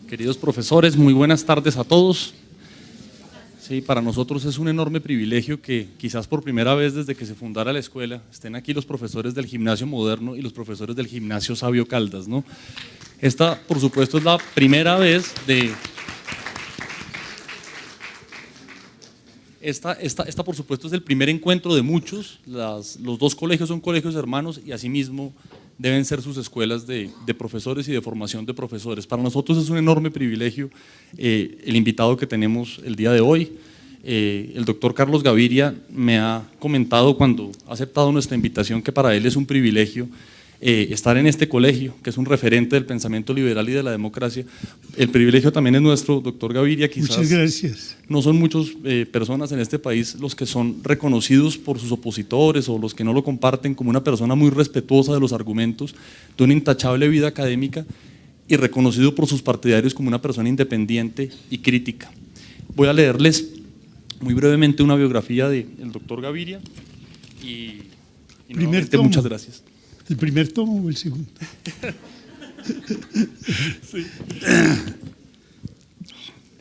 Queridos profesores, muy buenas tardes a todos. Sí, para nosotros es un enorme privilegio que quizás por primera vez desde que se fundara la escuela estén aquí los profesores del Gimnasio Moderno y los profesores del Gimnasio Sabio Caldas, ¿no? Esta, por supuesto, es la primera vez de… Esta, por supuesto, es el primer encuentro de muchos. Los dos colegios son colegios hermanos y asimismo deben ser sus escuelas de profesores y de formación de profesores. Para nosotros es un enorme privilegio el invitado que tenemos el día de hoy. El doctor Carlos Gaviria me ha comentado cuando ha aceptado nuestra invitación que para él es un privilegio estar en este colegio, que es un referente del pensamiento liberal y de la democracia. El privilegio también es nuestro, doctor Gaviria. Quizás muchas gracias. No son muchas personas en este país los que son reconocidos por sus opositores o los que no lo comparten como una persona muy respetuosa de los argumentos, de una intachable vida académica y reconocido por sus partidarios como una persona independiente y crítica. Voy a leerles muy brevemente una biografía del doctor Gaviria y nuevamente muchas gracias. ¿El primer tomo o el segundo?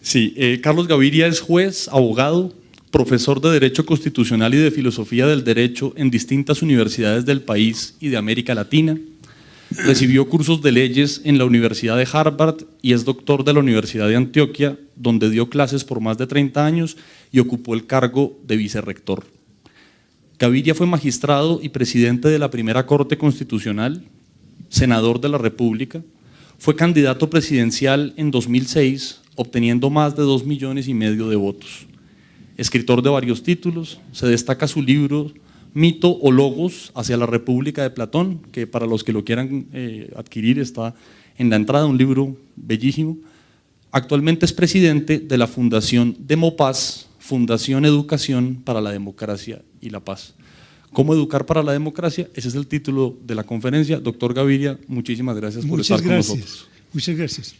Sí, Carlos Gaviria es juez, abogado, profesor de Derecho Constitucional y de Filosofía del Derecho en distintas universidades del país y de América Latina. Recibió cursos de leyes en la Universidad de Harvard y es doctor de la Universidad de Antioquia, donde dio clases por más de 30 años y ocupó el cargo de vicerrector. Gaviria fue magistrado y presidente de la primera Corte Constitucional, senador de la República, fue candidato presidencial en 2006, obteniendo más de 2,5 millones de votos. Escritor de varios títulos, se destaca su libro Mito o Logos hacia la República de Platón, que para los que lo quieran adquirir está en la entrada, un libro bellísimo. Actualmente es presidente de la Fundación Demopaz, Fundación Educación para la Democracia y la Paz. ¿Cómo educar para la democracia? Ese es el título de la conferencia. Doctor Gaviria, muchísimas gracias por estar con nosotros. Muchas gracias.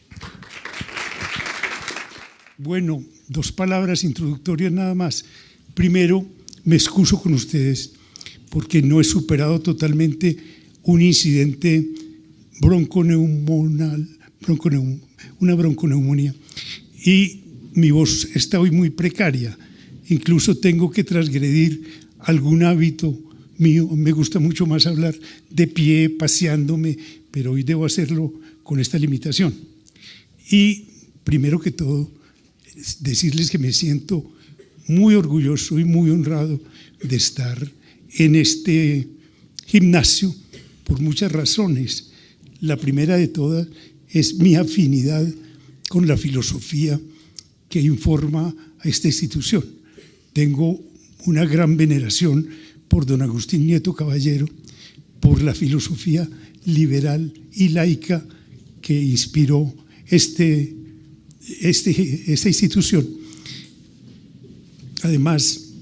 Bueno, 2 palabras introductorias nada más. Primero, me excuso con ustedes porque no he superado totalmente un incidente una bronconeumonía, y mi voz está hoy muy precaria. Incluso tengo que transgredir algún hábito mío. Me gusta mucho más hablar de pie, paseándome, pero hoy debo hacerlo con esta limitación. Y primero que todo, decirles que me siento muy orgulloso y muy honrado de estar en este gimnasio por muchas razones. La primera de todas es mi afinidad con la filosofía que informa a esta institución. Tengo una gran veneración por don Agustín Nieto Caballero, por la filosofía liberal y laica que inspiró esta institución. Además,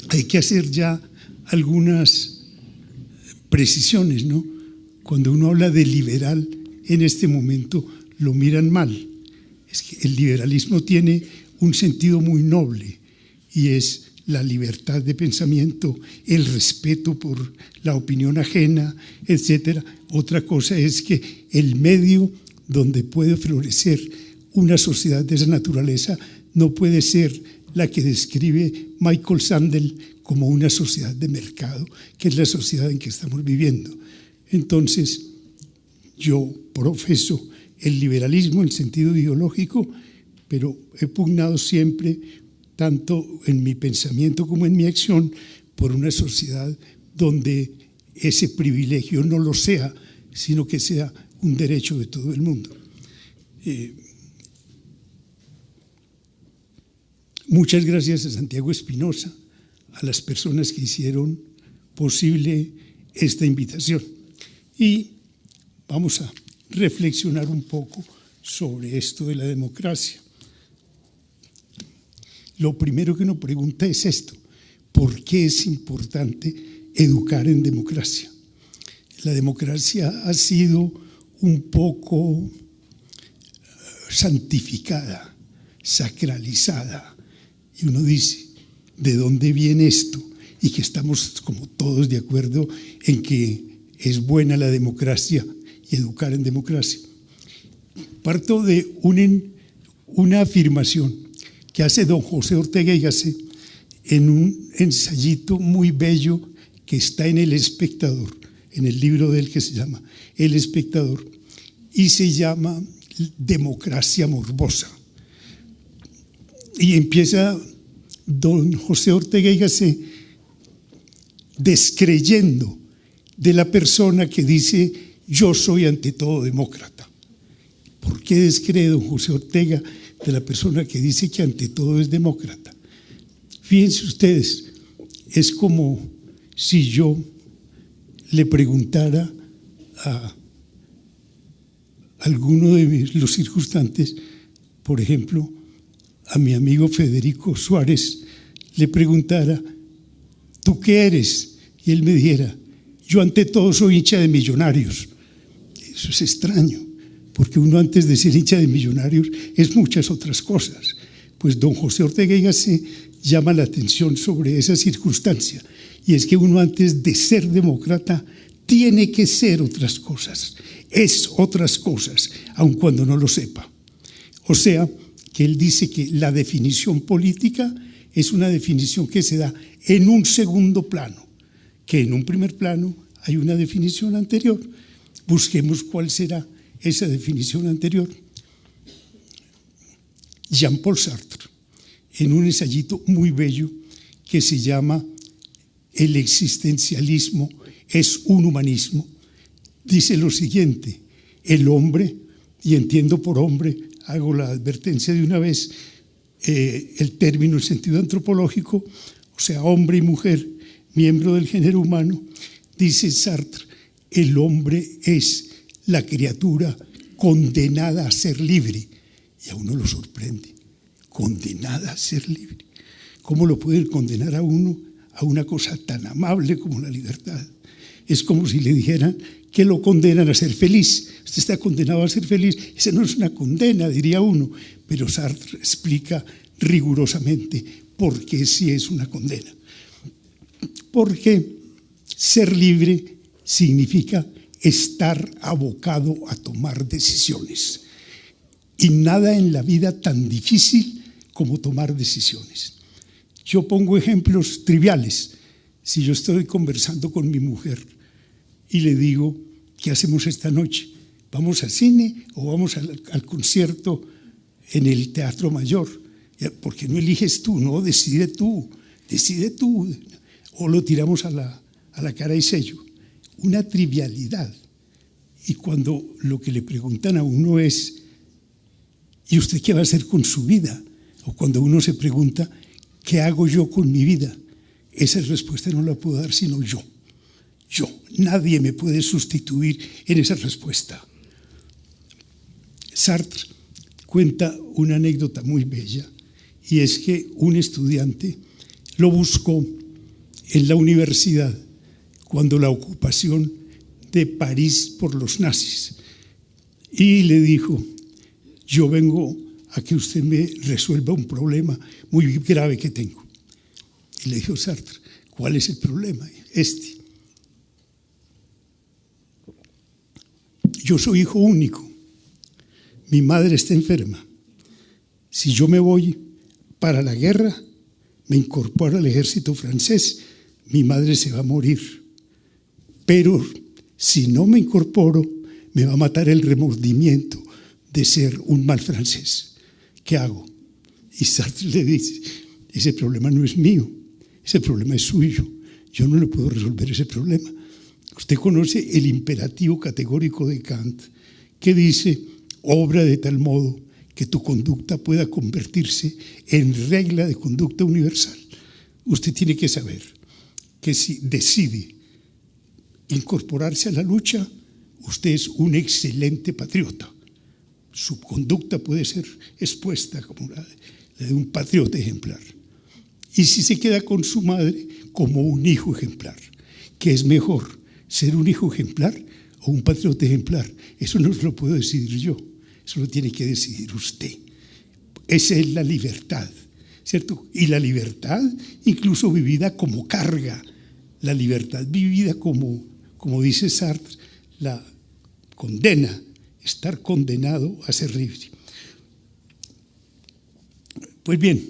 hay que hacer ya algunas precisiones, ¿no? Cuando uno habla de liberal en este momento lo miran mal. Es que el liberalismo tiene un sentido muy noble y es la libertad de pensamiento, el respeto por la opinión ajena, etc. Otra cosa es que el medio donde puede florecer una sociedad de esa naturaleza no puede ser la que describe Michael Sandel como una sociedad de mercado, que es la sociedad en que estamos viviendo. Entonces, yo profeso el liberalismo en el sentido ideológico, pero he pugnado siempre, tanto en mi pensamiento como en mi acción, por una sociedad donde ese privilegio no lo sea, sino que sea un derecho de todo el mundo. Muchas gracias a Santiago Espinosa, a las personas que hicieron posible esta invitación. Y vamos a reflexionar un poco sobre esto de la democracia. Lo primero que uno pregunta es esto: ¿por qué es importante educar en democracia? La democracia ha sido un poco santificada, sacralizada, y uno dice, ¿de dónde viene esto? Y que estamos como todos de acuerdo en que es buena la democracia y educar en democracia. Parto de una afirmación que hace don José Ortega y Gasset en un ensayito muy bello que está en El Espectador, en el libro de él que se llama El Espectador, y se llama Democracia Morbosa. Y empieza don José Ortega y Gasset descreyendo de la persona que dice yo soy ante todo demócrata. ¿Por qué descree don José Ortega de la persona que dice que ante todo es demócrata? Fíjense ustedes, es como si yo le preguntara a alguno de los circunstantes, por ejemplo, a mi amigo Federico Suárez, le preguntara, ¿tú qué eres? Y él me dijera, yo ante todo soy hincha de Millonarios. Eso es extraño, porque uno antes de ser hincha de Millonarios es muchas otras cosas. Pues don José Ortega y Gasset llama la atención sobre esa circunstancia, y es que uno antes de ser demócrata tiene que ser otras cosas, es otras cosas, aun cuando no lo sepa. O sea, que él dice que la definición política es una definición que se da en un segundo plano, que en un primer plano hay una definición anterior. Busquemos cuál será esa definición anterior. Jean-Paul Sartre, en un ensayito muy bello que se llama El existencialismo es un humanismo, dice lo siguiente: el hombre, y entiendo por hombre, hago la advertencia de una vez, el término en sentido antropológico, o sea, hombre y mujer, miembro del género humano, dice Sartre, el hombre es la criatura condenada a ser libre. Y a uno lo sorprende, condenada a ser libre. ¿Cómo lo puede condenar a uno a una cosa tan amable como la libertad? Es como si le dijeran que lo condenan a ser feliz. Usted está condenado a ser feliz. Esa no es una condena, diría uno, pero Sartre explica rigurosamente por qué sí es una condena. Porque ser libre significa estar abocado a tomar decisiones. Y nada en la vida tan difícil como tomar decisiones. Yo pongo ejemplos triviales. Si yo estoy conversando con mi mujer y le digo, ¿qué hacemos esta noche? ¿Vamos al cine o vamos al concierto en el Teatro Mayor? ¿Por qué no eliges tú? No, decide tú. O lo tiramos a la cara y sello. Una trivialidad. Y cuando lo que le preguntan a uno es, ¿y usted qué va a hacer con su vida? O cuando uno se pregunta, ¿qué hago yo con mi vida? Esa respuesta no la puedo dar sino yo. Yo. Nadie me puede sustituir en esa respuesta. Sartre cuenta una anécdota muy bella, y es que un estudiante lo buscó en la universidad cuando la ocupación de París por los nazis, y le dijo, yo vengo a que usted me resuelva un problema muy grave que tengo. Y le dijo Sartre, ¿cuál es el problema? Yo soy hijo único, mi madre está enferma. Si yo me voy para la guerra, me incorporo al ejército francés, mi madre se va a morir. Pero si no me incorporo, me va a matar el remordimiento de ser un mal francés. ¿Qué hago? Y Sartre le dice, ese problema no es mío, ese problema es suyo. Yo no le puedo resolver ese problema. Usted conoce el imperativo categórico de Kant, que dice, obra de tal modo que tu conducta pueda convertirse en regla de conducta universal. Usted tiene que saber que si decide incorporarse a la lucha, usted es un excelente patriota. Su conducta puede ser expuesta como la de un patriota ejemplar. Y si se queda con su madre, como un hijo ejemplar. ¿Qué es mejor, ser un hijo ejemplar o un patriota ejemplar? Eso no lo puedo decidir yo, eso lo tiene que decidir usted. Esa es la libertad, ¿cierto? Y la libertad incluso vivida como carga, la libertad vivida como dice Sartre, la condena estar condenado a ser libre. Pues bien,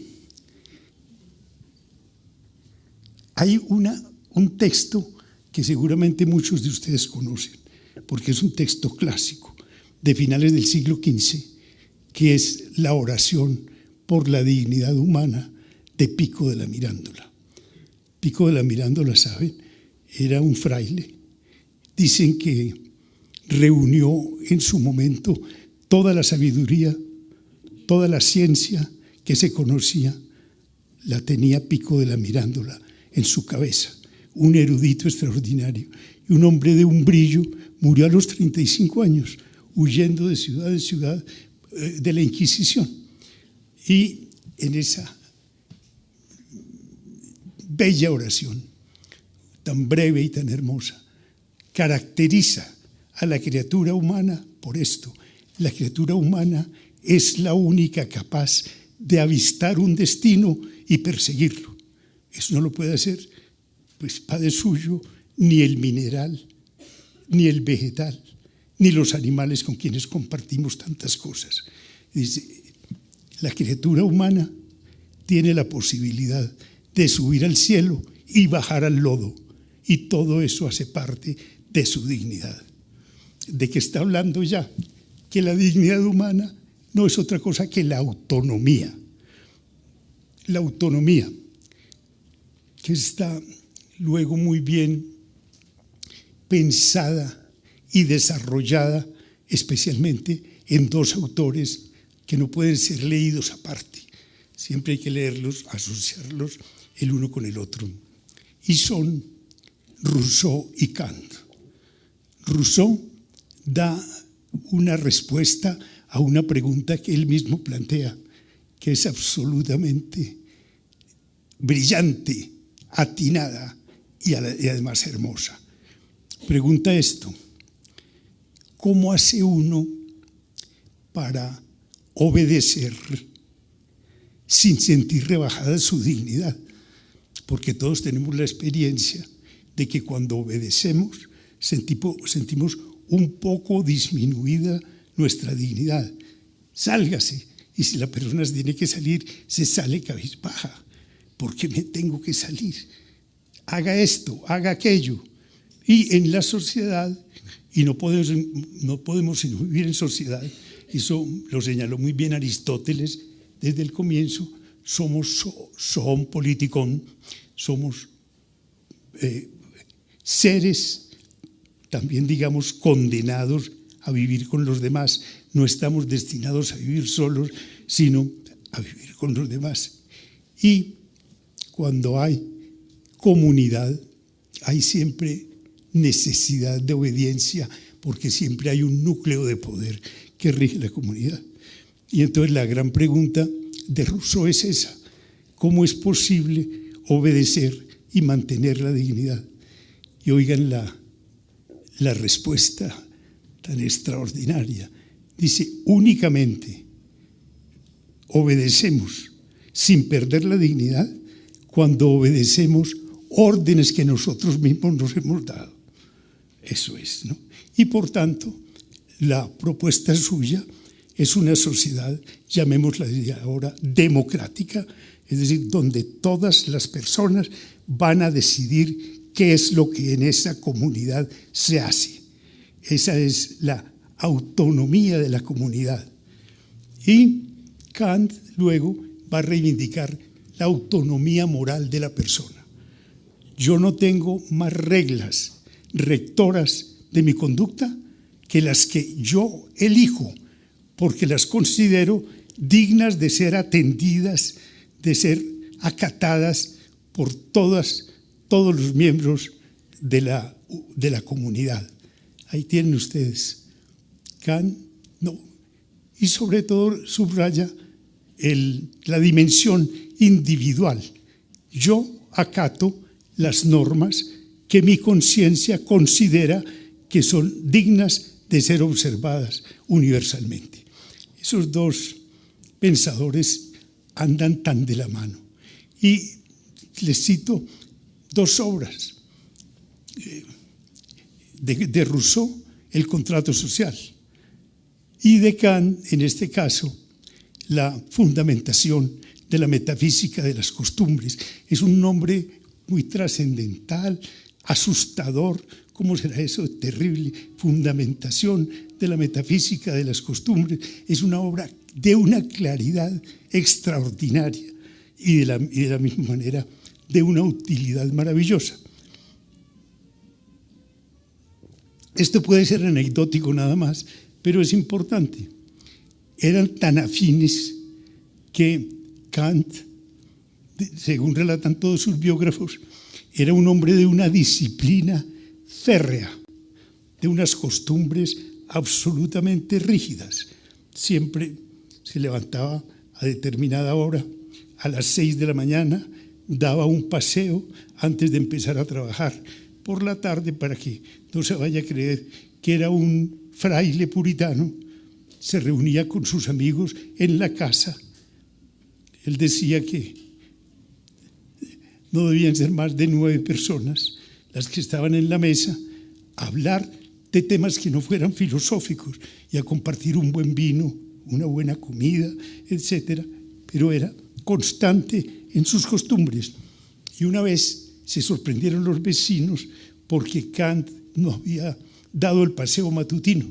hay un texto que seguramente muchos de ustedes conocen, porque es un texto clásico de finales del siglo XV, que es la oración por la dignidad humana de Pico de la Mirandola. Pico de la Mirandola, ¿saben? Era un fraile. Dicen que reunió en su momento toda la sabiduría, toda la ciencia que se conocía, la tenía Pico de la Mirandola en su cabeza. Un erudito extraordinario y un hombre de un brillo. Murió a los 35 años, huyendo de ciudad en ciudad de la Inquisición. Y en esa bella oración, tan breve y tan hermosa, caracteriza a la criatura humana por esto: la criatura humana es la única capaz de avistar un destino y perseguirlo. Eso no lo puede hacer, pues, padre suyo, ni el mineral, ni el vegetal, ni los animales con quienes compartimos tantas cosas. Dice, la criatura humana tiene la posibilidad de subir al cielo y bajar al lodo, y todo eso hace parte de su dignidad. ¿De qué está hablando ya? Que la dignidad humana no es otra cosa que la autonomía. La autonomía, que está luego muy bien pensada y desarrollada especialmente en dos autores que no pueden ser leídos aparte. Siempre hay que leerlos, asociarlos el uno con el otro. Y son Rousseau y Kant. Rousseau da una respuesta a una pregunta que él mismo plantea, que es absolutamente brillante, atinada y además hermosa. Pregunta esto: ¿cómo hace uno para obedecer sin sentir rebajada su dignidad? Porque todos tenemos la experiencia de que cuando obedecemos sentimos un poco disminuida nuestra dignidad. Sálgase, y si la persona tiene que salir, se sale cabizbaja. ¿Por qué me tengo que salir? Haga esto, haga aquello. Y en la sociedad, y no podemos sino vivir en sociedad, eso lo señaló muy bien Aristóteles desde el comienzo, somos politikon, somos seres también, digamos, condenados a vivir con los demás. No estamos destinados a vivir solos, sino a vivir con los demás. Y cuando hay comunidad, hay siempre necesidad de obediencia, porque siempre hay un núcleo de poder que rige la comunidad. Y entonces la gran pregunta de Rousseau es esa: ¿cómo es posible obedecer y mantener la dignidad? Y oigan la respuesta tan extraordinaria. Dice, únicamente obedecemos sin perder la dignidad cuando obedecemos órdenes que nosotros mismos nos hemos dado. Eso es, ¿no? Y por tanto, la propuesta suya es una sociedad, llamémosla ahora, democrática, es decir, donde todas las personas van a decidir qué es lo que en esa comunidad se hace. Esa es la autonomía de la comunidad. Y Kant luego va a reivindicar la autonomía moral de la persona. Yo no tengo más reglas rectoras de mi conducta que las que yo elijo, porque las considero dignas de ser atendidas, de ser acatadas por todos los miembros de la comunidad. Ahí tienen ustedes. Kant, no. Y sobre todo subraya la dimensión individual. Yo acato las normas que mi conciencia considera que son dignas de ser observadas universalmente. Esos dos pensadores andan tan de la mano. Y les cito dos obras de Rousseau: El contrato social. y de Kant, en este caso, la fundamentación de la metafísica de las costumbres. Es un nombre muy trascendental, asustador. ¿Cómo será eso? Terrible. Fundamentación de la metafísica de las costumbres. Es una obra de una claridad extraordinaria y de la misma manera de una utilidad maravillosa. Esto puede ser anecdótico nada más, pero es importante. Eran tan afines que Kant, según relatan todos sus biógrafos, era un hombre de una disciplina férrea, de unas costumbres absolutamente rígidas. Siempre se levantaba a determinada hora, a las 6 de la mañana, daba un paseo antes de empezar a trabajar por la tarde, para que no se vaya a creer que era un fraile puritano. Se reunía con sus amigos en la casa. Él decía que no debían ser más de 9 personas las que estaban en la mesa a hablar de temas que no fueran filosóficos y a compartir un buen vino, una buena comida, etc. Pero era constante en sus costumbres. Y una vez se sorprendieron los vecinos porque Kant no había dado el paseo matutino.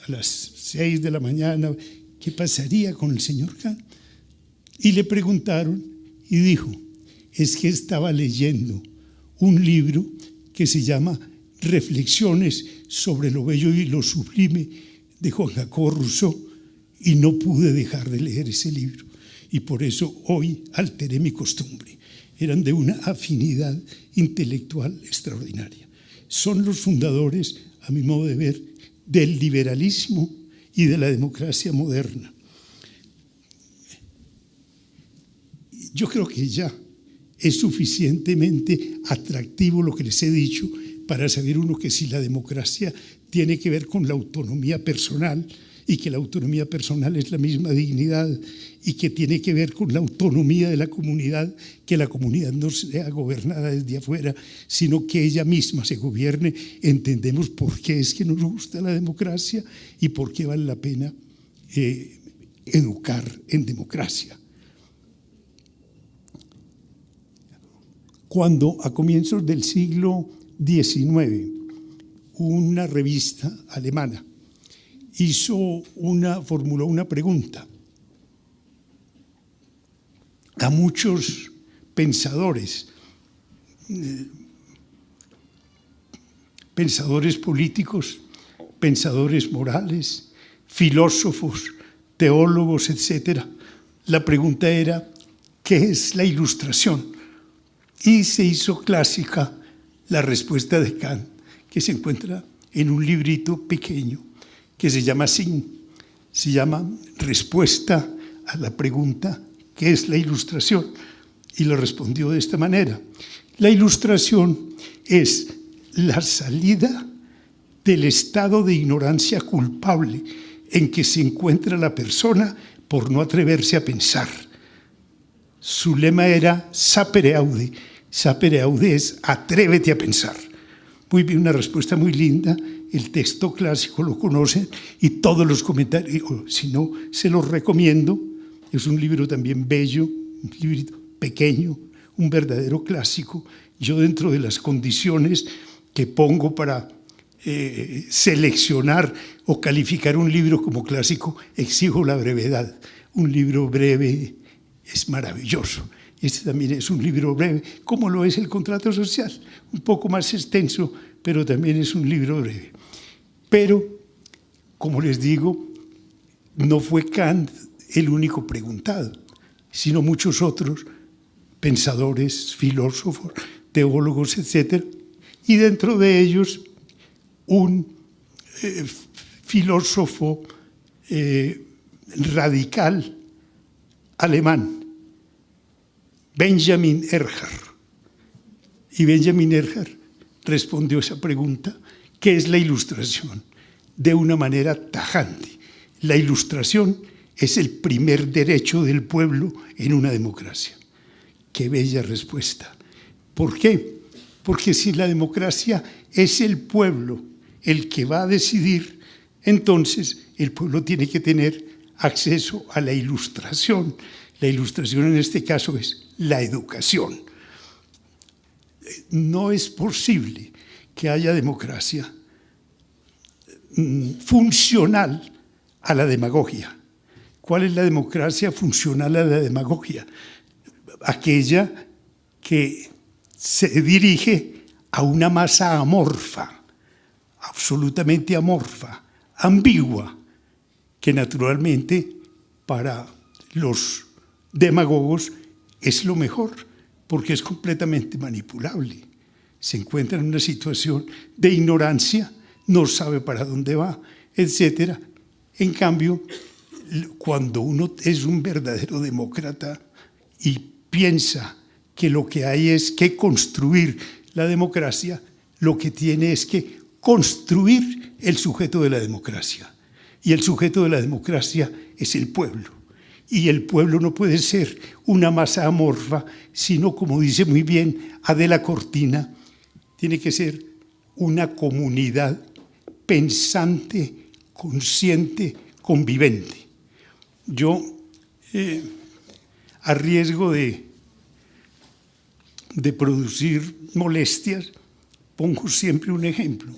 A las 6 de la mañana, ¿qué pasaría con el señor Kant? Y le preguntaron y dijo, es que estaba leyendo un libro que se llama Reflexiones sobre lo bello y lo sublime de Juan Jacobo Rousseau y no pude dejar de leer ese libro y por eso hoy alteré mi costumbre. Eran de una afinidad intelectual extraordinaria. Son los fundadores, a mi modo de ver, del liberalismo y de la democracia moderna. Yo creo que ya es suficientemente atractivo lo que les he dicho para saber uno que si la democracia tiene que ver con la autonomía personal y que la autonomía personal es la misma dignidad y que tiene que ver con la autonomía de la comunidad, que la comunidad no sea gobernada desde afuera, sino que ella misma se gobierne, entendemos por qué es que nos gusta la democracia y por qué vale la pena educar en democracia. Cuando a comienzos del siglo XIX, una revista alemana formuló una pregunta a muchos pensadores, pensadores políticos, pensadores morales, filósofos, teólogos, etc. La pregunta era, ¿qué es la Ilustración? Y se hizo clásica la respuesta de Kant, que se encuentra en un librito pequeño que se llama así, se llama Respuesta a la pregunta ¿qué es la Ilustración? Y lo respondió de esta manera. La Ilustración es la salida del estado de ignorancia culpable en que se encuentra la persona por no atreverse a pensar. Su lema era sapere aude. Sapere aude es atrévete a pensar. Muy bien, una respuesta muy linda. El texto clásico lo conocen y todos los comentarios, si no, se los recomiendo. Es un libro también bello, un librito pequeño, un verdadero clásico. Yo, dentro de las condiciones que pongo para seleccionar o calificar un libro como clásico, exijo la brevedad. Un libro breve es maravilloso. Este también es un libro breve, como lo es el Contrato Social, un poco más extenso, pero también es un libro breve. Pero, como les digo, no fue Kant el único preguntado, sino muchos otros pensadores, filósofos, teólogos, etc. Y dentro de ellos, un filósofo radical alemán, Benjamin Erhard. Y Benjamin Erhard respondió esa pregunta, ¿qué es la Ilustración? De una manera tajante. La Ilustración es el primer derecho del pueblo en una democracia. ¡Qué bella respuesta! ¿Por qué? Porque si la democracia es el pueblo el que va a decidir, entonces el pueblo tiene que tener acceso a la ilustración. La ilustración en este caso es la educación. No es posible que haya democracia funcional a la demagogia. ¿Cuál es la democracia funcional a la demagogia? Aquella que se dirige a una masa amorfa, absolutamente amorfa, ambigua, que naturalmente para los demagogos es lo mejor, porque es completamente manipulable. Se encuentra en una situación de ignorancia, no sabe para dónde va, etc. En cambio, cuando uno es un verdadero demócrata y piensa que lo que hay es que construir la democracia, lo que tiene es que construir el sujeto de la democracia. Y el sujeto de la democracia es el pueblo. Y el pueblo no puede ser una masa amorfa, sino, como dice muy bien Adela Cortina, tiene que ser una comunidad pensante, consciente, convivente. Yo, a riesgo de producir molestias, pongo siempre un ejemplo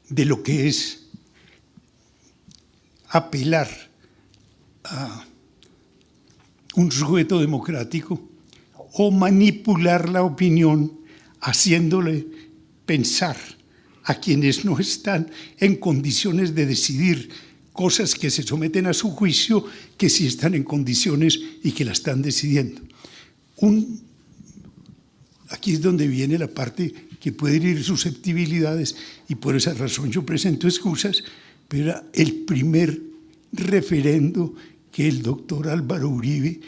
de lo que es apelar a un sujeto democrático o manipular la opinión haciéndole pensar a quienes no están en condiciones de decidir cosas que se someten a su juicio, que sí están en condiciones y que la están decidiendo. Aquí es donde viene la parte que puede herir susceptibilidades, y por esa razón yo presento excusas, pero era el primer referendo que el doctor Álvaro Uribe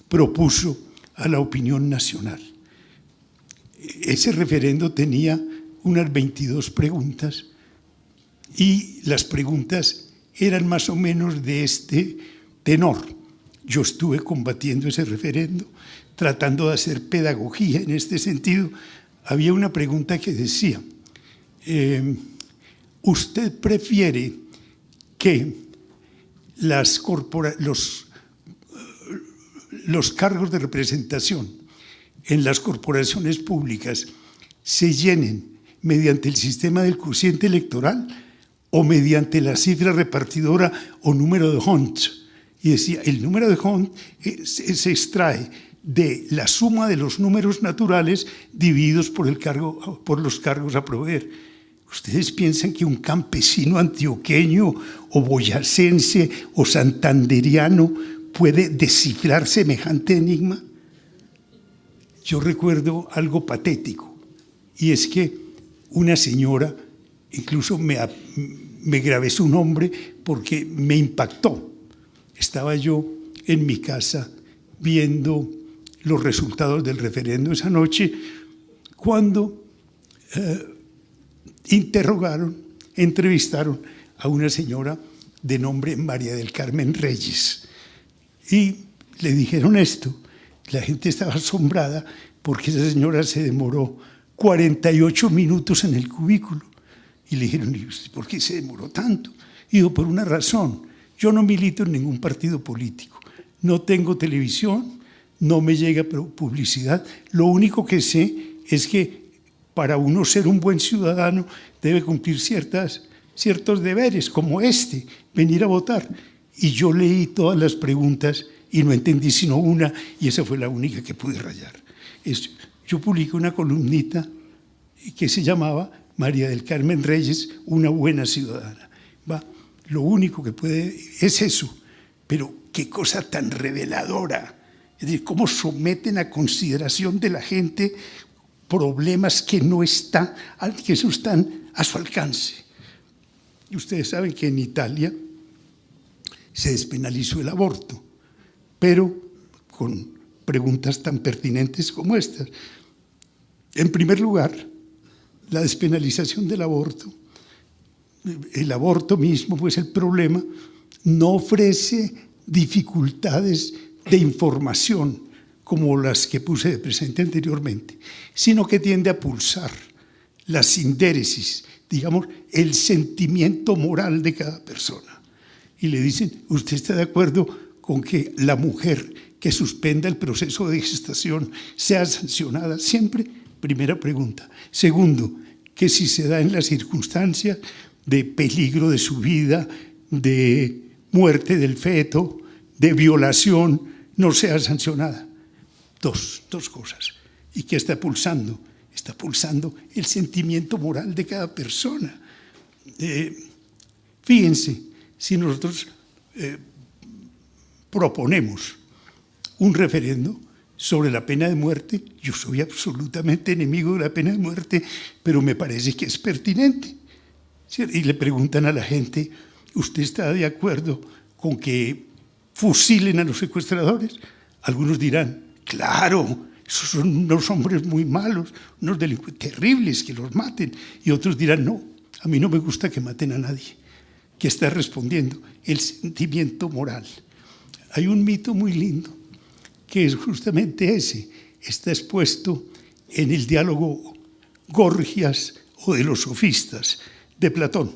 propuso a la opinión nacional. Ese referendo tenía unas 22 preguntas, y las preguntas eran más o menos de este tenor. Yo estuve combatiendo ese referendo, tratando de hacer pedagogía en este sentido. Había una pregunta que decía, ¿usted prefiere que los cargos de representación en las corporaciones públicas se llenen mediante el sistema del cociente electoral o mediante la cifra repartidora o número de Hunt? Y decía, el número de Hunt se extrae de la suma de los números naturales divididos por los cargos a proveer. ¿Ustedes piensan que un campesino antioqueño o boyacense o santanderiano puede descifrar semejante enigma? Yo recuerdo algo patético, y es que una señora, incluso me grabé su nombre porque me impactó. Estaba yo en mi casa viendo los resultados del referendo esa noche, cuando entrevistaron a una señora de nombre María del Carmen Reyes, y le dijeron esto. La gente estaba asombrada porque esa señora se demoró 48 minutos en el cubículo, y le dijeron, ¿por qué se demoró tanto? Y dijo, por una razón, yo no milito en ningún partido político, no tengo televisión, no me llega publicidad. Lo único que sé es que para uno ser un buen ciudadano debe cumplir ciertos deberes, como venir a votar. Y yo leí todas las preguntas y no entendí sino una, y esa fue la única que pude rayar. Yo publiqué una columnita que se llamaba María del Carmen Reyes, una buena ciudadana. Lo único que puede es eso, pero qué cosa tan reveladora. Es decir, cómo someten a consideración de la gente problemas que no están a su alcance. Y ustedes saben que en Italia se despenalizó el aborto, pero con preguntas tan pertinentes como estas. En primer lugar, la despenalización del aborto, el aborto mismo, pues el problema, no ofrece dificultades de información como las que puse de presente anteriormente, sino que tiende a pulsar la sindéresis, digamos, el sentimiento moral de cada persona. Y le dicen, ¿usted está de acuerdo con que la mujer que suspenda el proceso de gestación sea sancionada siempre? Primera pregunta. Segundo, que si se da en las circunstancias de peligro de su vida, de muerte del feto, de violación, no sea sancionada. Dos cosas. ¿Y qué está pulsando? Está pulsando el sentimiento moral de cada persona. Fíjense, si nosotros proponemos un referendo sobre la pena de muerte, yo soy absolutamente enemigo de la pena de muerte, pero me parece que es pertinente. ¿Cierto? Y le preguntan a la gente, ¿usted está de acuerdo con que fusilen a los secuestradores? Algunos dirán, claro, esos son unos hombres muy malos, unos delincuentes terribles, que los maten. Y otros dirán, no, a mí no me gusta que maten a nadie. ¿Qué está respondiendo? El sentimiento moral. Hay un mito muy lindo, que es justamente ese. Está expuesto en el diálogo Gorgias o de los sofistas de Platón.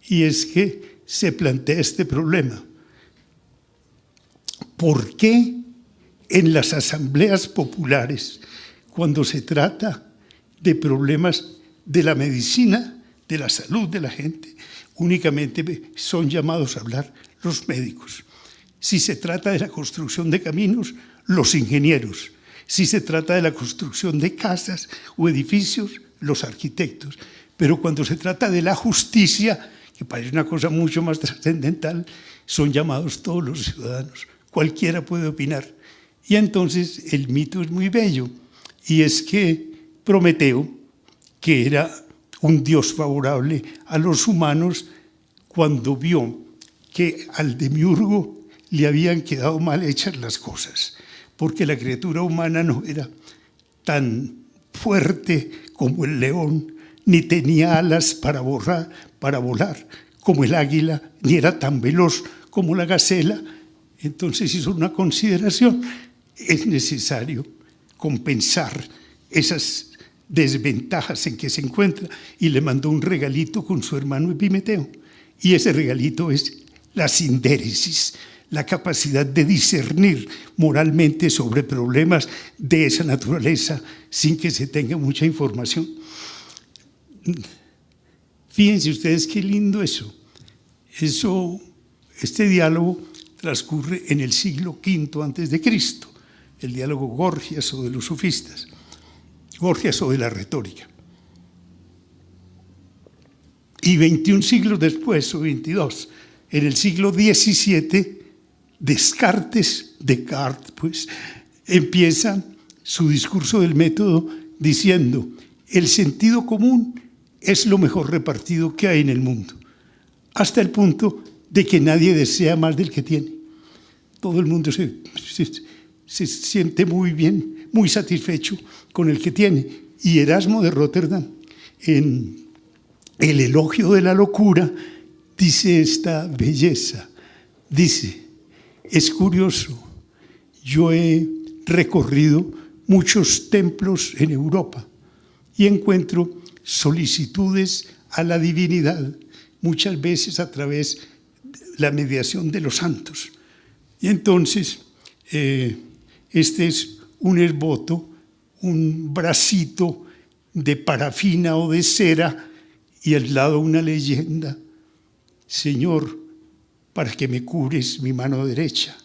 Y es que se plantea este problema. ¿Por qué en las asambleas populares, cuando se trata de problemas de la medicina, de la salud de la gente, únicamente son llamados a hablar los médicos? Si se trata de la construcción de caminos, los ingenieros. Si se trata de la construcción de casas o edificios, los arquitectos. Pero cuando se trata de la justicia, que parece una cosa mucho más trascendental, son llamados todos los ciudadanos. Cualquiera puede opinar. Y entonces el mito es muy bello, y es que Prometeo, que era un dios favorable a los humanos, cuando vio que al demiurgo le habían quedado mal hechas las cosas, porque la criatura humana no era tan fuerte como el león, ni tenía alas para volar como el águila, ni era tan veloz como la gacela. Entonces hizo una consideración: es necesario compensar esas desventajas en que se encuentra, y le mandó un regalito con su hermano Epimeteo. Y ese regalito es la sindéresis, la capacidad de discernir moralmente sobre problemas de esa naturaleza sin que se tenga mucha información. Fíjense ustedes qué lindo eso. Este diálogo transcurre en el siglo V a.C., el diálogo Gorgias o de los sofistas, Gorgias o de la retórica. Y 21 siglos después, o 22, en el siglo XVII, Descartes, pues, empieza su discurso del método diciendo: el sentido común es lo mejor repartido que hay en el mundo, hasta el punto de que nadie desea más del que tiene. Todo el mundo se siente muy bien, muy satisfecho con el que tiene. Y Erasmo de Róterdam, en el elogio de la locura, dice esta belleza. Dice: es curioso, yo he recorrido muchos templos en Europa y encuentro solicitudes a la divinidad, muchas veces a través de la mediación de los santos. Y entonces, este es un esboto, un bracito de parafina o de cera, y al lado una leyenda: Señor, para que me cures mi mano derecha,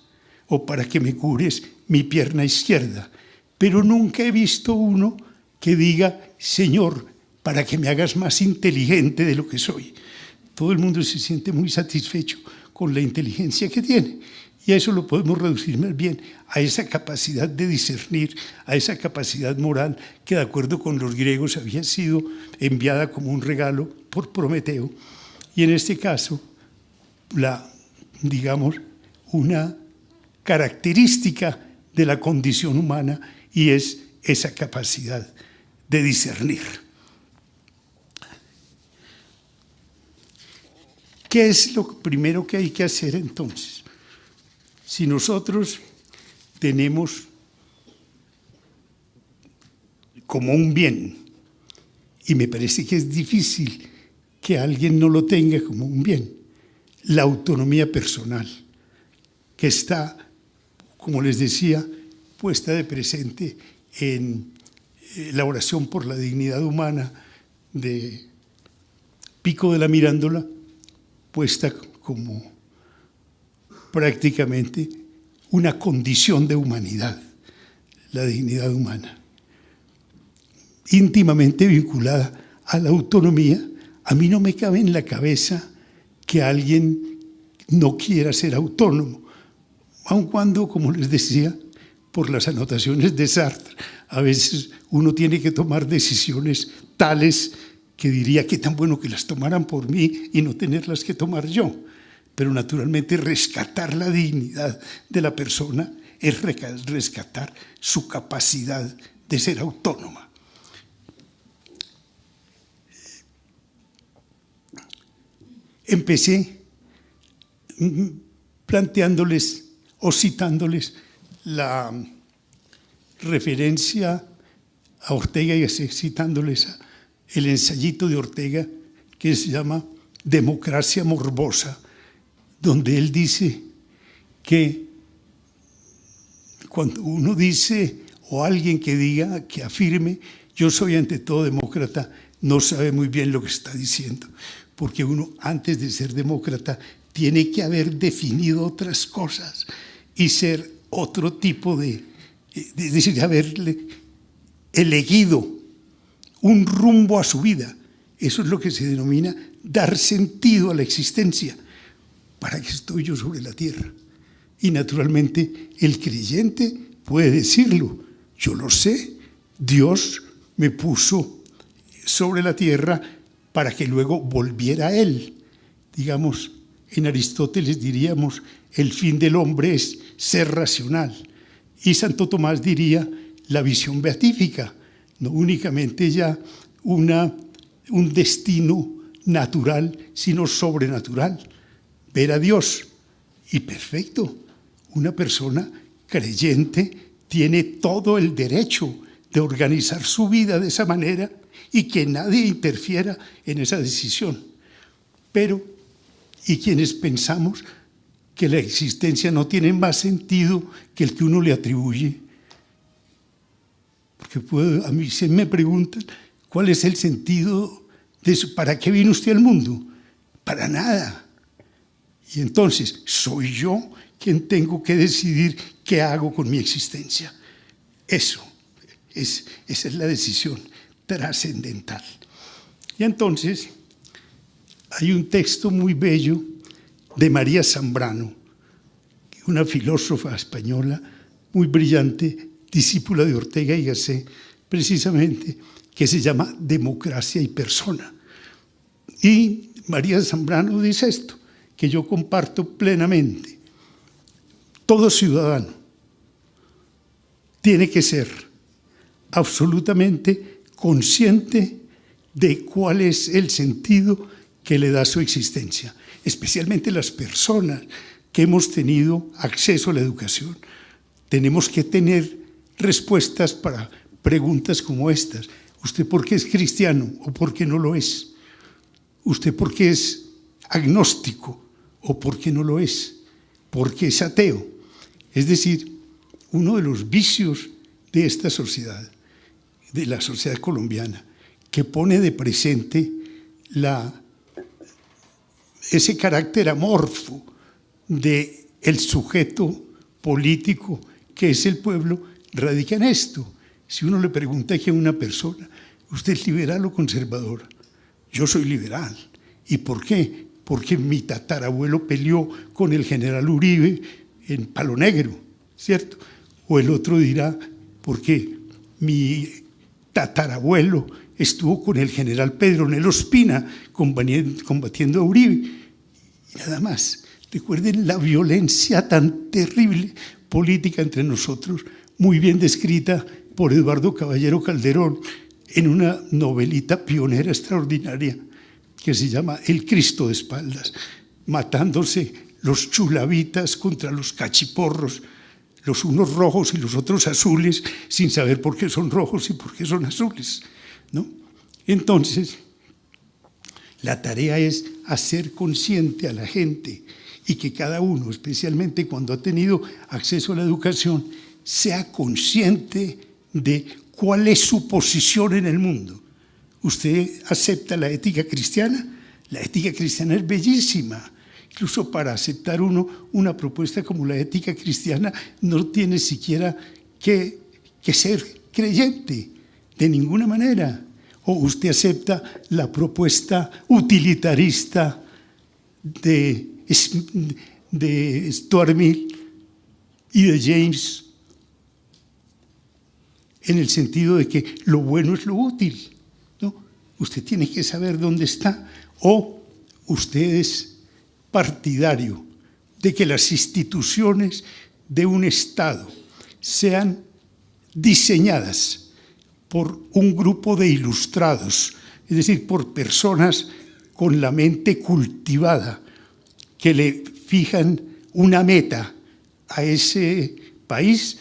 o para que me cures mi pierna izquierda. Pero nunca he visto uno que diga: Señor, para que me hagas más inteligente de lo que soy. Todo el mundo se siente muy satisfecho con la inteligencia que tiene. Y a eso lo podemos reducir más bien a esa capacidad de discernir, a esa capacidad moral que, de acuerdo con los griegos, había sido enviada como un regalo por Prometeo. Y en este caso, digamos, una característica de la condición humana, y es esa capacidad de discernir. ¿Qué es lo primero que hay que hacer entonces? Si nosotros tenemos como un bien y me parece que es difícil que alguien no lo tenga como un bien, la autonomía personal, que está, como les decía, puesta de presente en la oración por la dignidad humana de Pico de la Mirandola, puesta como prácticamente una condición de humanidad, la dignidad humana, íntimamente vinculada a la autonomía. A mí no me cabe en la cabeza que alguien no quiera ser autónomo, aun cuando, como les decía, por las anotaciones de Sartre, a veces uno tiene que tomar decisiones tales que diría que tan bueno que las tomaran por mí y no tenerlas que tomar yo. Pero naturalmente rescatar la dignidad de la persona es rescatar su capacidad de ser autónoma. Empecé planteándoles o citándoles la referencia a Ortega y Gasset, citándoles el ensayito de Ortega que se llama Democracia Morbosa, donde él dice que cuando uno dice, o alguien que diga, que afirme, yo soy ante todo demócrata, no sabe muy bien lo que está diciendo, porque uno antes de ser demócrata tiene que haber definido otras cosas y ser otro tipo de decir, haberle elegido un rumbo a su vida. Eso es lo que se denomina dar sentido a la existencia. ¿Para qué estoy yo sobre la tierra? Y naturalmente el creyente puede decirlo. Yo lo sé, Dios me puso sobre la tierra para que luego volviera a Él. Digamos, en Aristóteles diríamos, el fin del hombre es ser racional. Y Santo Tomás diría, la visión beatífica, no únicamente ya un destino natural, sino sobrenatural. Ver a Dios. Y perfecto, una persona creyente tiene todo el derecho de organizar su vida de esa manera y que nadie interfiera en esa decisión. Pero, ¿y quienes pensamos que la existencia no tiene más sentido que el que uno le atribuye? Porque a mí se me preguntan, ¿cuál es el sentido de eso? ¿Para qué vino usted al mundo? Para nada. Y entonces, soy yo quien tengo que decidir qué hago con mi existencia. Esa es la decisión trascendental. Y entonces, hay un texto muy bello de María Zambrano, una filósofa española muy brillante, discípula de Ortega y Gasset, precisamente, que se llama Democracia y Persona. Y María Zambrano dice esto, que yo comparto plenamente. Todo ciudadano tiene que ser absolutamente consciente de cuál es el sentido que le da su existencia, especialmente las personas que hemos tenido acceso a la educación. Tenemos que tener respuestas para preguntas como estas. ¿Usted por qué es cristiano o por qué no lo es? ¿Usted por qué es agnóstico o por qué no lo es? ¿Por qué es ateo? Es decir, uno de los vicios de esta sociedad, de la sociedad colombiana, que pone de presente ese carácter amorfo del sujeto político que es el pueblo, radica en esto. Si uno le pregunta a una persona, ¿usted es liberal o conservador? Yo soy liberal. ¿Y por qué? Porque mi tatarabuelo peleó con el general Uribe en Palo Negro, ¿cierto? O el otro dirá, porque mi tatarabuelo estuvo con el general Pedronel Ospina combatiendo a Uribe. Y nada más. Recuerden la violencia tan terrible política entre nosotros, muy bien descrita por Eduardo Caballero Calderón en una novelita pionera extraordinaria que se llama El Cristo de espaldas, matándose los chulavitas contra los cachiporros, los unos rojos y los otros azules, sin saber por qué son rojos y por qué son azules, ¿no? Entonces, la tarea es hacer consciente a la gente y que cada uno, especialmente cuando ha tenido acceso a la educación, sea consciente de cuál es su posición en el mundo. ¿Usted acepta la ética cristiana? La ética cristiana es bellísima. Incluso para aceptar uno una propuesta como la ética cristiana no tiene siquiera que ser creyente, de ninguna manera. O usted acepta la propuesta utilitarista de Stuart Mill y de James, en el sentido de que lo bueno es lo útil, ¿no? Usted tiene que saber dónde está. O usted es partidario de que las instituciones de un Estado sean diseñadas por un grupo de ilustrados, es decir, por personas con la mente cultivada, que le fijan una meta a ese país,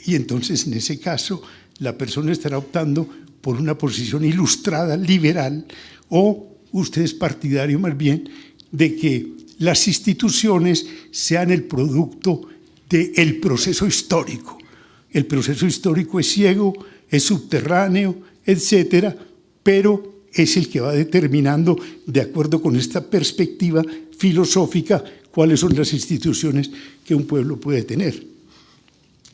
y entonces en ese caso la persona estará optando por una posición ilustrada, liberal, o usted es partidario más bien de que las instituciones sean el producto del proceso histórico. El proceso histórico es ciego, es subterráneo, etcétera, pero es el que va determinando, de acuerdo con esta perspectiva filosófica, cuáles son las instituciones que un pueblo puede tener.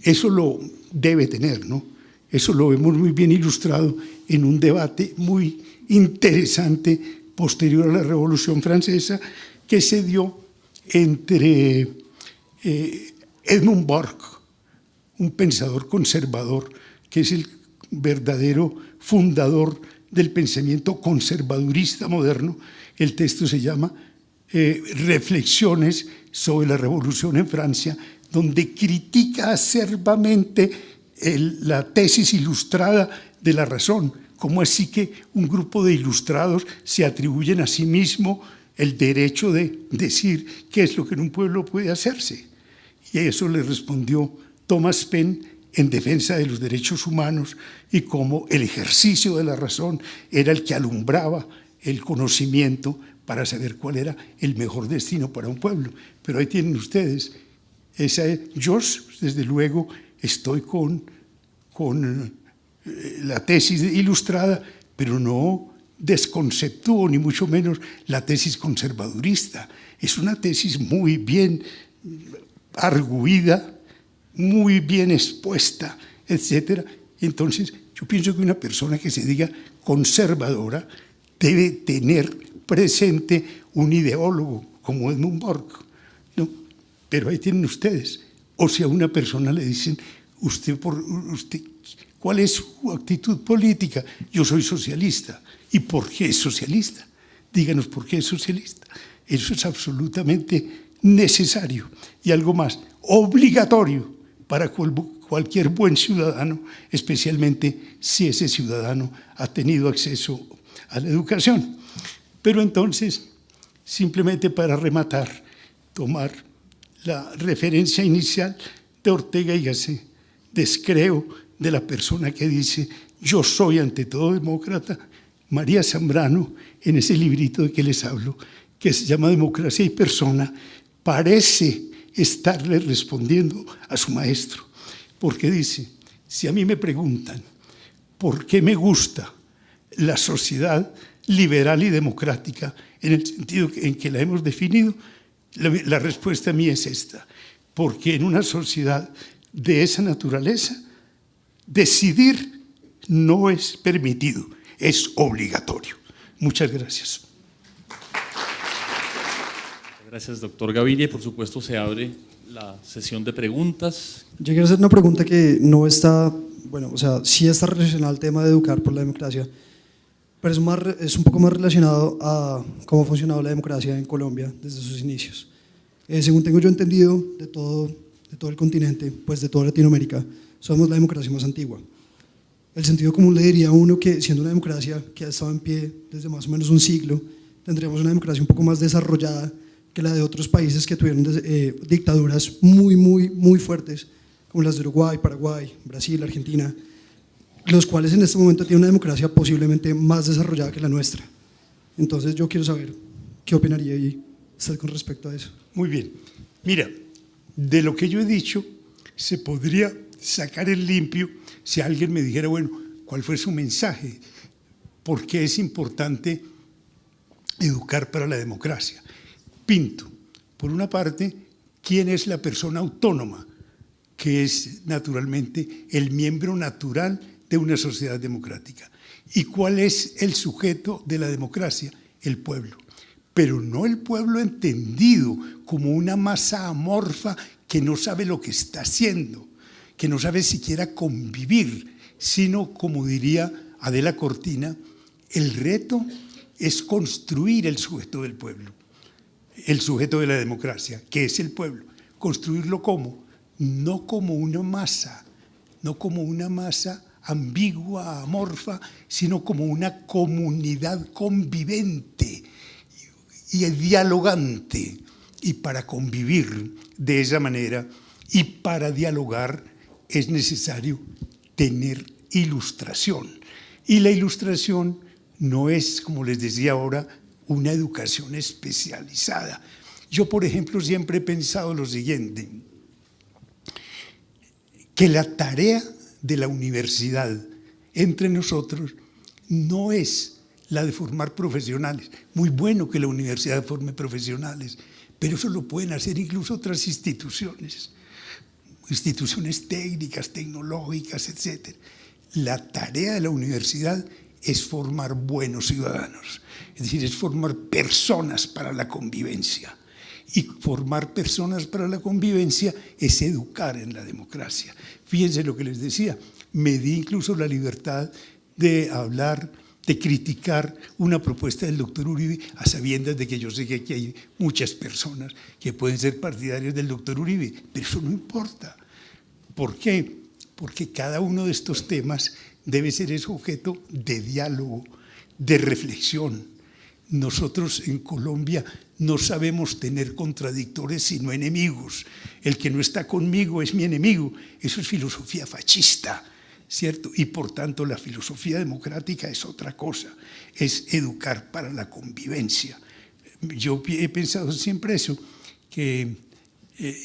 Eso lo debe tener, ¿no? Eso lo vemos muy bien ilustrado en un debate muy interesante posterior a la Revolución Francesa que se dio entre Edmund Burke, un pensador conservador, que es el verdadero fundador del pensamiento conservadurista moderno. El texto se llama Reflexiones sobre la Revolución en Francia, donde critica acerbamente la tesis ilustrada de la razón. ¿Cómo así que un grupo de ilustrados se atribuyen a sí mismo el derecho de decir qué es lo que en un pueblo puede hacerse? Y a eso le respondió Thomas Paine en defensa de los derechos humanos y cómo el ejercicio de la razón era el que alumbraba el conocimiento para saber cuál era el mejor destino para un pueblo. Pero ahí tienen ustedes. Yo, desde luego, estoy con la tesis ilustrada, pero no desconceptúo ni mucho menos la tesis conservadurista. Es una tesis muy bien arguida, muy bien expuesta, etcétera. Entonces, yo pienso que una persona que se diga conservadora debe tener presente un ideólogo como Edmund Burke, ¿no? Pero ahí tienen ustedes. O si a una persona le dicen, usted, ¿cuál es su actitud política? Yo soy socialista. ¿Y por qué es socialista? Díganos por qué es socialista. Eso es absolutamente necesario. Y algo más, obligatorio para cualquier buen ciudadano, especialmente si ese ciudadano ha tenido acceso a la educación. Pero entonces, simplemente para rematar, tomar la referencia inicial de Ortega y Gasset, descreo de la persona que dice yo soy ante todo demócrata. María Zambrano, en ese librito de que les hablo, que se llama Democracia y Persona, parece estarle respondiendo a su maestro, porque dice, si a mí me preguntan por qué me gusta la sociedad liberal y democrática en el sentido en que la hemos definido, la respuesta mía es esta, porque en una sociedad de esa naturaleza decidir no es permitido, es obligatorio. Muchas gracias. Gracias, doctor Gaviria. Por supuesto, se abre la sesión de preguntas. Yo quiero hacer una pregunta que no está, bueno, o sea, sí está relacionada al tema de educar por la democracia, pero es un poco más relacionado a cómo ha funcionado la democracia en Colombia desde sus inicios. Según tengo yo entendido, de todo el continente, pues de toda Latinoamérica, somos la democracia más antigua. El sentido común le diría a uno que siendo una democracia que ha estado en pie desde más o menos un siglo, tendríamos una democracia un poco más desarrollada que la de otros países que tuvieron dictaduras muy fuertes, como las de Uruguay, Paraguay, Brasil, Argentina. los cuales en este momento tienen una democracia posiblemente más desarrollada que la nuestra. Entonces yo quiero saber qué opinaría usted con respecto a eso. Muy bien. Mira, de lo que yo he dicho, se podría sacar en limpio si alguien me dijera, bueno, ¿cuál fue su mensaje? ¿Por qué es importante educar para la democracia? Pinto, por una parte, ¿quién es la persona autónoma? Que es naturalmente el miembro natural de una sociedad democrática. ¿Y cuál es el sujeto de la democracia? El pueblo. Pero no el pueblo entendido como una masa amorfa que no sabe lo que está haciendo, que no sabe siquiera convivir, sino, como diría Adela Cortina, el reto es construir el sujeto del pueblo, el sujeto de la democracia, que es el pueblo. ¿Construirlo cómo? No como una masa, no como una masa ambigua, amorfa, sino como una comunidad convivente y dialogante. Y para convivir de esa manera y para dialogar es necesario tener ilustración. Y la ilustración no es, como les decía ahora, una educación especializada. Yo, por ejemplo, siempre he pensado lo siguiente, que la tarea de la universidad entre nosotros no es la de formar profesionales. Muy bueno que la universidad forme profesionales, pero eso lo pueden hacer incluso otras instituciones técnicas, tecnológicas, etc. La tarea de la universidad es formar buenos ciudadanos, es decir, es formar personas para la convivencia. Y formar personas para la convivencia es educar en la democracia. Fíjense lo que les decía, me di incluso la libertad de hablar, de criticar una propuesta del doctor Uribe, a sabiendas de que yo sé que aquí hay muchas personas que pueden ser partidarios del doctor Uribe, pero eso no importa. ¿Por qué? Porque cada uno de estos temas debe ser objeto de diálogo, de reflexión. Nosotros en Colombia no sabemos tener contradictores sino enemigos. El que no está conmigo es mi enemigo. Eso es filosofía fascista, ¿cierto? Y por tanto la filosofía democrática es otra cosa, es educar para la convivencia. Yo he pensado siempre eso, que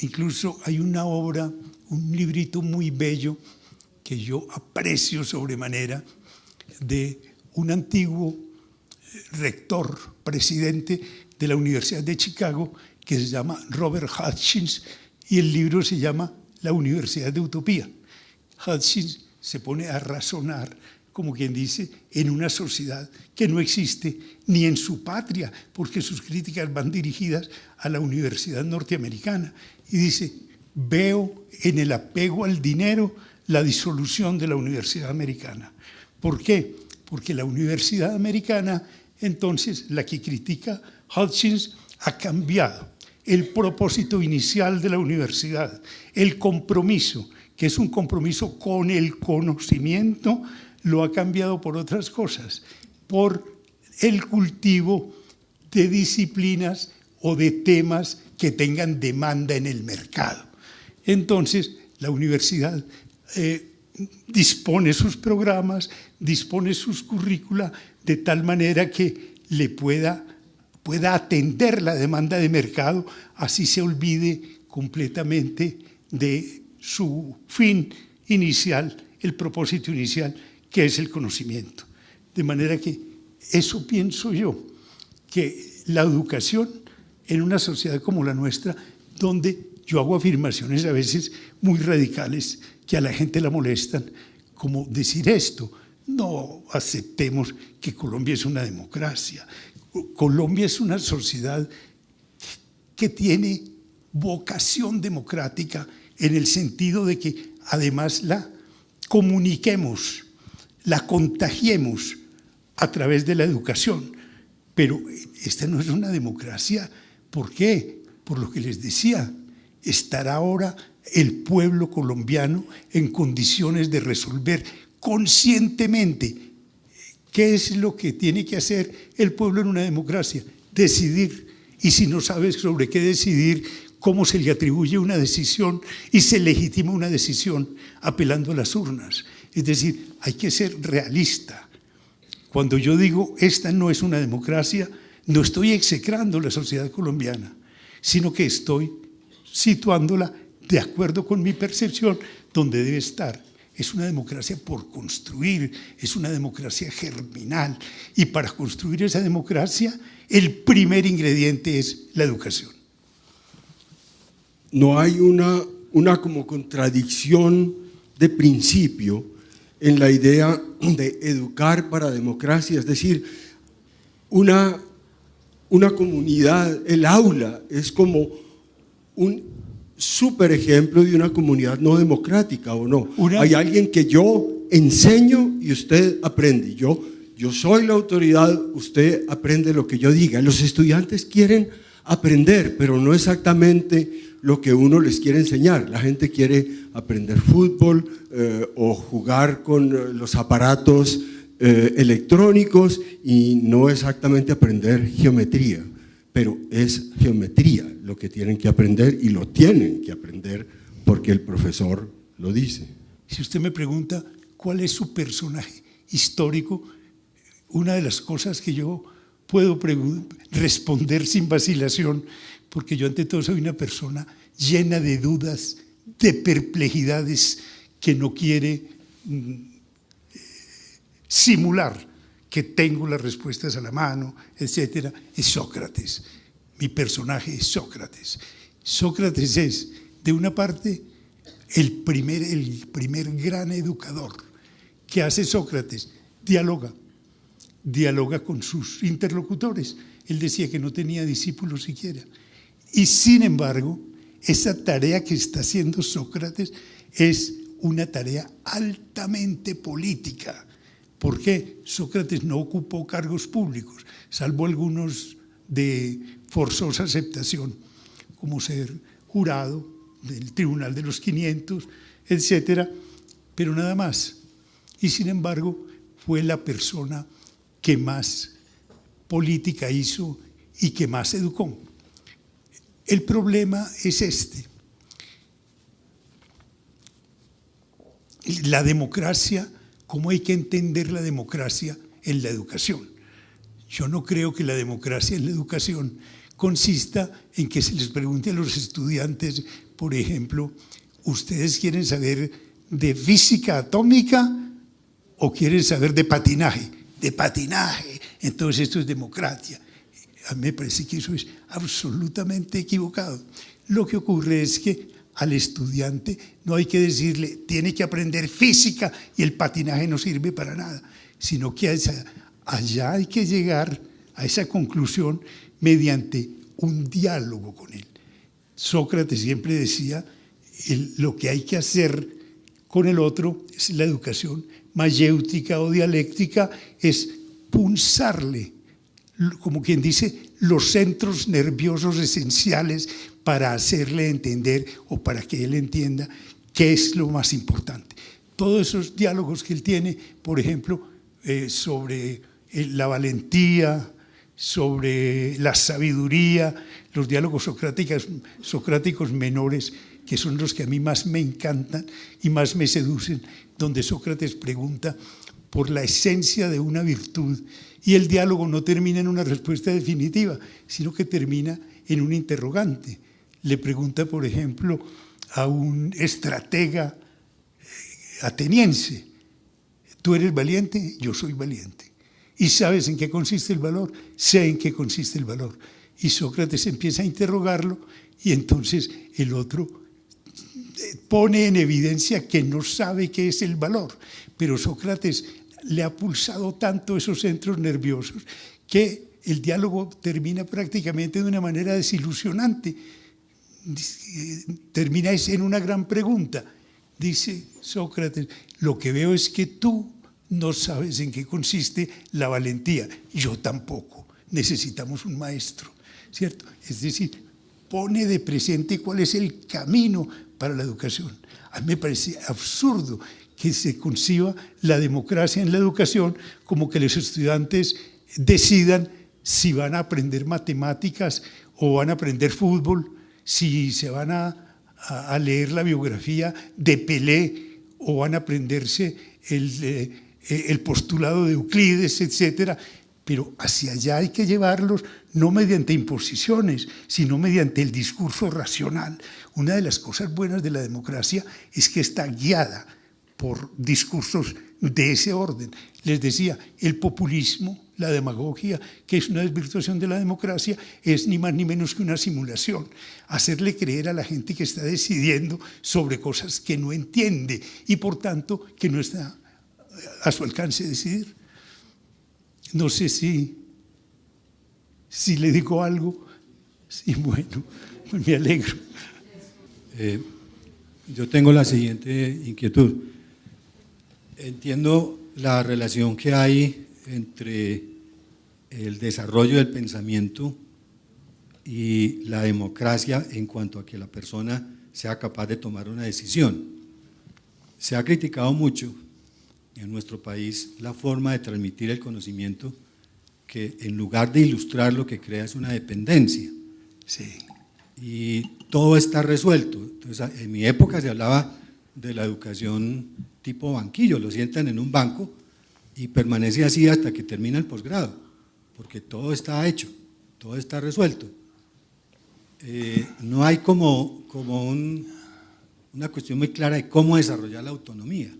incluso hay una obra, un librito muy bello que yo aprecio sobremanera, de un antiguo rector, presidente de la Universidad de Chicago, que se llama Robert Hutchins, y el libro se llama La Universidad de Utopía. Hutchins se pone a razonar, como quien dice, en una sociedad que no existe ni en su patria, porque sus críticas van dirigidas a la universidad norteamericana. Y dice, veo en el apego al dinero la disolución de la universidad americana. ¿Por qué? Porque la universidad americana, entonces, la que critica Hutchins, ha cambiado el propósito inicial de la universidad, el compromiso, que es un compromiso con el conocimiento, lo ha cambiado por otras cosas, por el cultivo de disciplinas o de temas que tengan demanda en el mercado. Entonces, la universidad dispone sus programas, dispone sus currícula de tal manera que le pueda atender la demanda de mercado, así se olvide completamente de su fin inicial, el propósito inicial, que es el conocimiento. De manera que eso pienso yo, que la educación en una sociedad como la nuestra, donde yo hago afirmaciones a veces muy radicales que a la gente la molestan, como decir esto, no aceptemos que Colombia es una democracia. Colombia es una sociedad que tiene vocación democrática en el sentido de que además la comuniquemos, la contagiemos a través de la educación. Pero esta no es una democracia. ¿Por qué? Por lo que les decía, estará ahora el pueblo colombiano en condiciones de resolver conscientemente qué es lo que tiene que hacer el pueblo en una democracia, decidir. Y si no sabes sobre qué decidir, cómo se le atribuye una decisión y se legitima una decisión apelando a las urnas. Es decir, hay que ser realista. Cuando yo digo esta no es una democracia, no estoy execrando la sociedad colombiana, sino que estoy situándola de acuerdo con mi percepción donde debe estar. Es una democracia por construir, es una democracia germinal. Y para construir esa democracia, el primer ingrediente es la educación. No hay una como contradicción de principio en la idea de educar para democracia, es decir, una comunidad, el aula es como un súper ejemplo de una comunidad no democrática, ¿o no? Hay alguien que yo enseño y usted aprende. Yo soy la autoridad, usted aprende lo que yo diga. Los estudiantes quieren aprender, pero no exactamente lo que uno les quiere enseñar. La gente quiere aprender fútbol o jugar con los aparatos electrónicos y no exactamente aprender geometría. Pero es geometría lo que tienen que aprender y lo tienen que aprender porque el profesor lo dice. Si usted me pregunta cuál es su personaje histórico, una de las cosas que yo puedo responder sin vacilación, porque yo ante todo soy una persona llena de dudas, de perplejidades, que no quiere simular que tengo las respuestas a la mano, etcétera, es Sócrates. Mi personaje es Sócrates. Sócrates es, de una parte, el primer gran educador. ¿Qué hace Sócrates? Dialoga con sus interlocutores. Él decía que no tenía discípulos siquiera. Y sin embargo, esa tarea que está haciendo Sócrates es una tarea altamente política. ¿Por qué? Sócrates no ocupó cargos públicos, salvo algunos de forzosa aceptación, como ser jurado del Tribunal de los 500, etcétera, pero nada más. Y sin embargo, fue la persona que más política hizo y que más educó. El problema es este. La democracia, ¿cómo hay que entender la democracia en la educación? Yo no creo que la democracia en la educación consista en que se les pregunte a los estudiantes, por ejemplo, ¿ustedes quieren saber de física atómica o quieren saber de patinaje? De patinaje, entonces esto es democracia. A mí me parece que eso es absolutamente equivocado. Lo que ocurre es que al estudiante no hay que decirle, tiene que aprender física y el patinaje no sirve para nada, sino que allá hay que llegar a esa conclusión mediante un diálogo con él. Sócrates siempre decía, lo que hay que hacer con el otro es la educación mayéutica o dialéctica, es punzarle, como quien dice, los centros nerviosos esenciales para hacerle entender o para que él entienda qué es lo más importante. Todos esos diálogos que él tiene, por ejemplo, sobre la valentía, sobre la sabiduría, los diálogos socráticos menores, que son los que a mí más me encantan y más me seducen, donde Sócrates pregunta por la esencia de una virtud y el diálogo no termina en una respuesta definitiva, sino que termina en un interrogante. Le pregunta, por ejemplo, a un estratega ateniense, ¿tú eres valiente? Yo soy valiente. ¿Y sabes en qué consiste el valor? Sé en qué consiste el valor. Y Sócrates empieza a interrogarlo y entonces el otro pone en evidencia que no sabe qué es el valor. Pero Sócrates le ha pulsado tanto esos centros nerviosos que el diálogo termina prácticamente de una manera desilusionante. Termina en una gran pregunta. Dice Sócrates, lo que veo es que tú no sabes en qué consiste la valentía. Yo tampoco. Necesitamos un maestro, ¿cierto? Es decir, pone de presente cuál es el camino para la educación. A mí me parece absurdo que se conciba la democracia en la educación como que los estudiantes decidan si van a aprender matemáticas o van a aprender fútbol, si se van a leer la biografía de Pelé o van a aprenderse el postulado de Euclides, etcétera, pero hacia allá hay que llevarlos no mediante imposiciones, sino mediante el discurso racional. Una de las cosas buenas de la democracia es que está guiada por discursos de ese orden. Les decía, el populismo, la demagogia, que es una desvirtuación de la democracia, es ni más ni menos que una simulación. Hacerle creer a la gente que está decidiendo sobre cosas que no entiende y por tanto que no está a su alcance decidir. No sé si le digo algo. Sí, bueno, pues me alegro. Yo tengo la siguiente inquietud. Entiendo la relación que hay entre el desarrollo del pensamiento y la democracia en cuanto a que la persona sea capaz de tomar una decisión. Se ha criticado mucho en nuestro país la forma de transmitir el conocimiento que en lugar de ilustrar lo que crea es una dependencia. Sí. Y todo está resuelto. Entonces, en mi época se hablaba de la educación tipo banquillo, lo sientan en un banco y permanece así hasta que termina el posgrado, porque todo está hecho, todo está resuelto. No hay como una cuestión muy clara de cómo desarrollar la autonomía,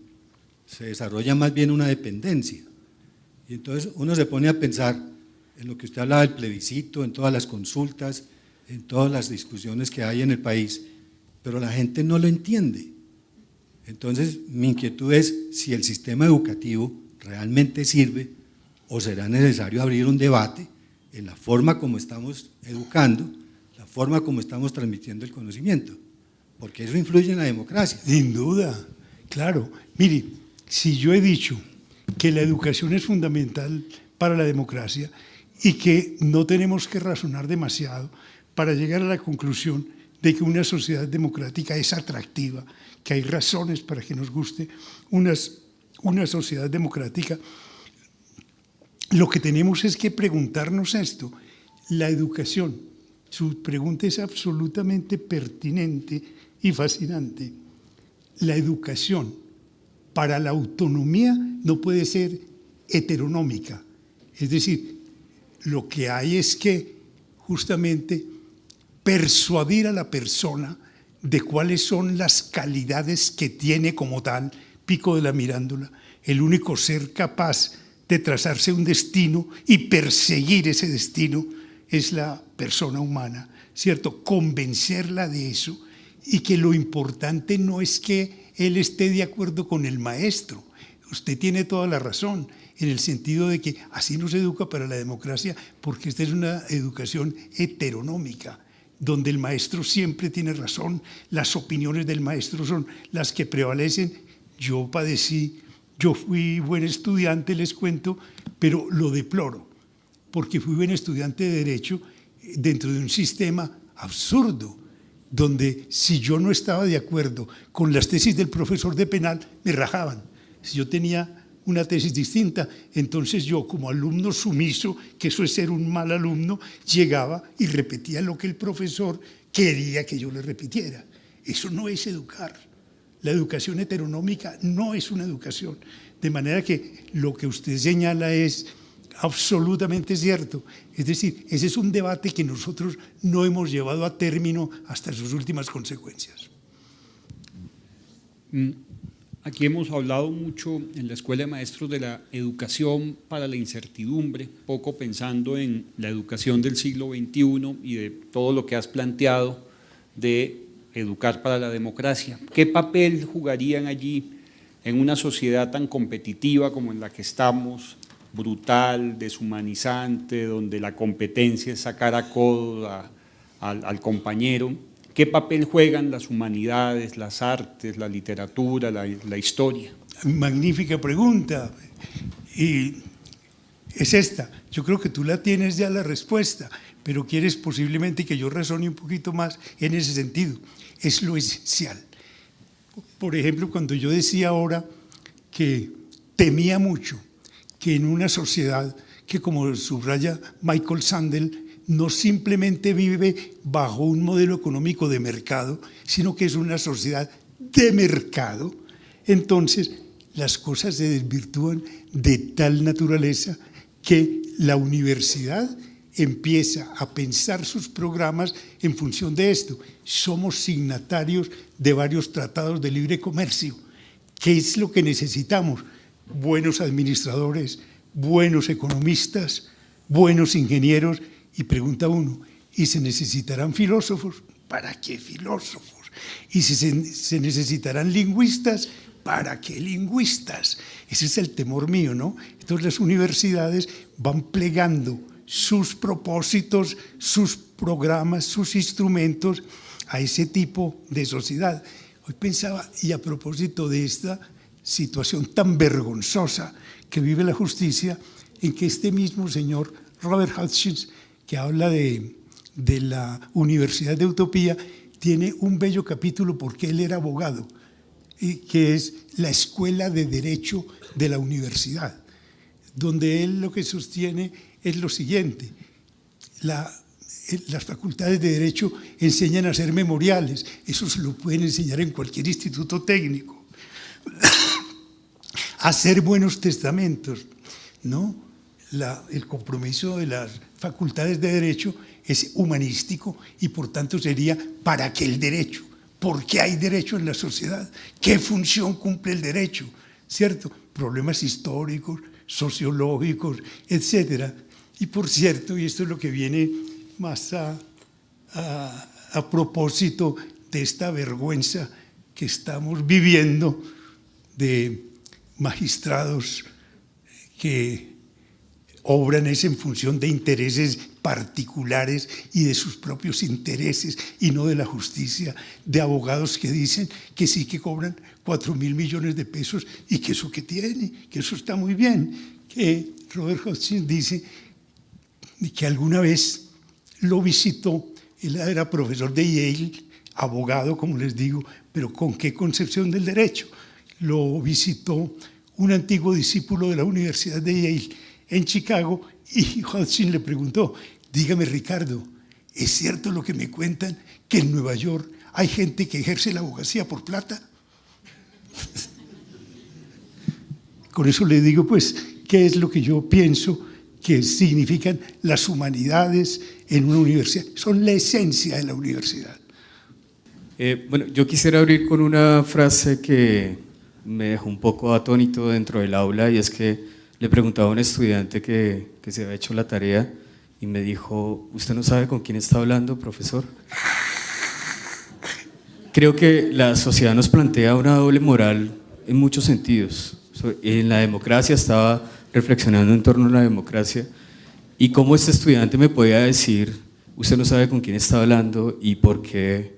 se desarrolla más bien una dependencia. Y entonces uno se pone a pensar en lo que usted hablaba del plebiscito, en todas las consultas, en todas las discusiones que hay en el país, pero la gente no lo entiende. Entonces, mi inquietud es si el sistema educativo realmente sirve o será necesario abrir un debate en la forma como estamos educando, la forma como estamos transmitiendo el conocimiento, porque eso influye en la democracia. Sin duda, claro. Mire, si yo he dicho que la educación es fundamental para la democracia y que no tenemos que razonar demasiado para llegar a la conclusión de que una sociedad democrática es atractiva, que hay razones para que nos guste una sociedad democrática, lo que tenemos es que preguntarnos esto. La educación, su pregunta es absolutamente pertinente y fascinante. La educación para la autonomía no puede ser heteronómica, es decir, lo que hay es que justamente persuadir a la persona de cuáles son las calidades que tiene como tal Pico de la Mirándula, el único ser capaz de trazarse un destino y perseguir ese destino es la persona humana, ¿cierto? Convencerla de eso y que lo importante no es que él esté de acuerdo con el maestro. Usted tiene toda la razón en el sentido de que así no se educa para la democracia porque esta es una educación heteronómica, donde el maestro siempre tiene razón, las opiniones del maestro son las que prevalecen. Yo fui buen estudiante, les cuento, pero lo deploro, porque fui buen estudiante de Derecho dentro de un sistema absurdo, donde si yo no estaba de acuerdo con las tesis del profesor de penal, me rajaban. Si yo tenía una tesis distinta, entonces yo como alumno sumiso, que eso es ser un mal alumno, llegaba y repetía lo que el profesor quería que yo le repitiera. Eso no es educar. La educación heteronómica no es una educación. De manera que lo que usted señala es absolutamente cierto. Es decir, ese es un debate que nosotros no hemos llevado a término hasta sus últimas consecuencias. Aquí hemos hablado mucho en la Escuela de Maestros de la educación para la incertidumbre, poco pensando en la educación del siglo XXI y de todo lo que has planteado de educar para la democracia. ¿Qué papel jugarían allí en una sociedad tan competitiva como en la que estamos, brutal, deshumanizante, donde la competencia es sacar a codo al compañero? ¿Qué papel juegan las humanidades, las artes, la literatura, la historia? Magnífica pregunta. Y es esta. Yo creo que tú la tienes ya la respuesta, pero quieres posiblemente que yo razone un poquito más en ese sentido. Es lo esencial. Por ejemplo, cuando yo decía ahora que temía mucho que en una sociedad que, como subraya Michael Sandel, no simplemente vive bajo un modelo económico de mercado, sino que es una sociedad de mercado. Entonces, las cosas se desvirtúan de tal naturaleza que la universidad empieza a pensar sus programas en función de esto. Somos signatarios de varios tratados de libre comercio. ¿Qué es lo que necesitamos? Buenos administradores, buenos economistas, buenos ingenieros. Y pregunta uno, ¿y se necesitarán filósofos? ¿Para qué filósofos? ¿Y si se necesitarán lingüistas? ¿Para qué lingüistas? Ese es el temor mío, ¿no? Entonces las universidades van plegando sus propósitos, sus programas, sus instrumentos a ese tipo de sociedad. Hoy pensaba, y a propósito de esta situación tan vergonzosa que vive la justicia, en que este mismo señor Robert Hutchins, que habla de la Universidad de Utopía, tiene un bello capítulo porque él era abogado, que es la Escuela de Derecho de la Universidad, donde él lo que sostiene es lo siguiente: las facultades de Derecho enseñan a hacer memoriales, eso se lo pueden enseñar en cualquier instituto técnico, a hacer buenos testamentos, ¿no? El compromiso de las facultades de Derecho es humanístico y por tanto sería ¿para qué el derecho? ¿Por qué hay derecho en la sociedad? ¿Qué función cumple el derecho? ¿Cierto? Problemas históricos, sociológicos, etcétera. Y por cierto, y esto es lo que viene más a propósito de esta vergüenza que estamos viviendo de magistrados que obran es en función de intereses particulares y de sus propios intereses y no de la justicia, de abogados que dicen que sí que cobran 4.000 millones de pesos y que eso que tiene, que eso está muy bien, que Robert Hutchins dice que alguna vez lo visitó, él era profesor de Yale, abogado, como les digo, pero ¿con qué concepción del derecho? Lo visitó un antiguo discípulo de la Universidad de Yale en Chicago y Hutchins le preguntó, dígame Ricardo, ¿es cierto lo que me cuentan que en Nueva York hay gente que ejerce la abogacía por plata? Con eso le digo pues, ¿qué es lo que yo pienso que significan las humanidades en una universidad? Son la esencia de la universidad. Bueno, yo quisiera abrir con una frase que me dejó un poco atónito dentro del aula, y es que le preguntaba a un estudiante que se había hecho la tarea y me dijo, ¿usted no sabe con quién está hablando, profesor? Creo que la sociedad nos plantea una doble moral en muchos sentidos. En la democracia, estaba reflexionando en torno a la democracia y cómo este estudiante me podía decir, usted no sabe con quién está hablando y por qué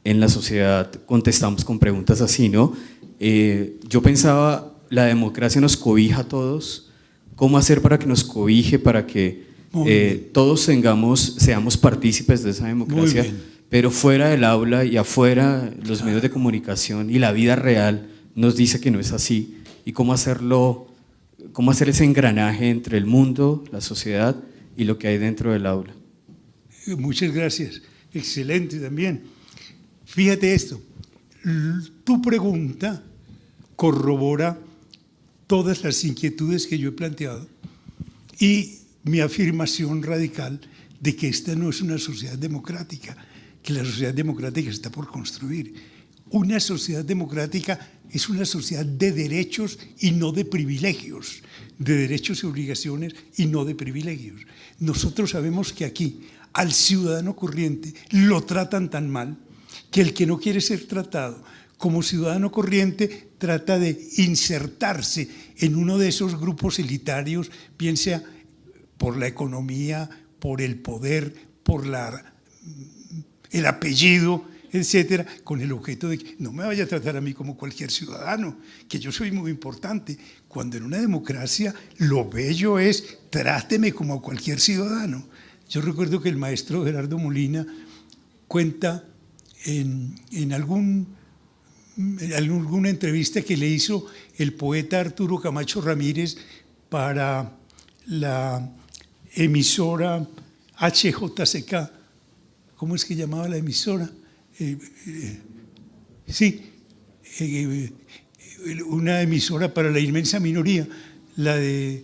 en la sociedad contestamos con preguntas así, ¿no? Yo pensaba, la democracia nos cobija a todos. ¿Cómo hacer para que nos cobije, para que todos seamos partícipes de esa democracia, pero fuera del aula y afuera los medios de comunicación y la vida real nos dice que no es así? ¿Y cómo hacerlo, cómo hacer ese engranaje entre el mundo, la sociedad y lo que hay dentro del aula? Muchas gracias, excelente también. Fíjate esto, tu pregunta corrobora todas las inquietudes que yo he planteado y mi afirmación radical de que esta no es una sociedad democrática, que la sociedad democrática está por construir. Una sociedad democrática es una sociedad de derechos y no de privilegios, de derechos y obligaciones y no de privilegios. Nosotros sabemos que aquí al ciudadano corriente lo tratan tan mal que el que no quiere ser tratado como ciudadano corriente trata de insertarse en uno de esos grupos elitarios, bien sea por la economía, por el poder, por el apellido, etcétera, con el objeto de que no me vaya a tratar a mí como cualquier ciudadano, que yo soy muy importante, cuando en una democracia lo bello es tráteme como a cualquier ciudadano. Yo recuerdo que el maestro Gerardo Molina cuenta en alguna entrevista que le hizo el poeta Arturo Camacho Ramírez para la emisora HJCK. ¿Cómo es que llamaba la emisora? una emisora para la inmensa minoría, la de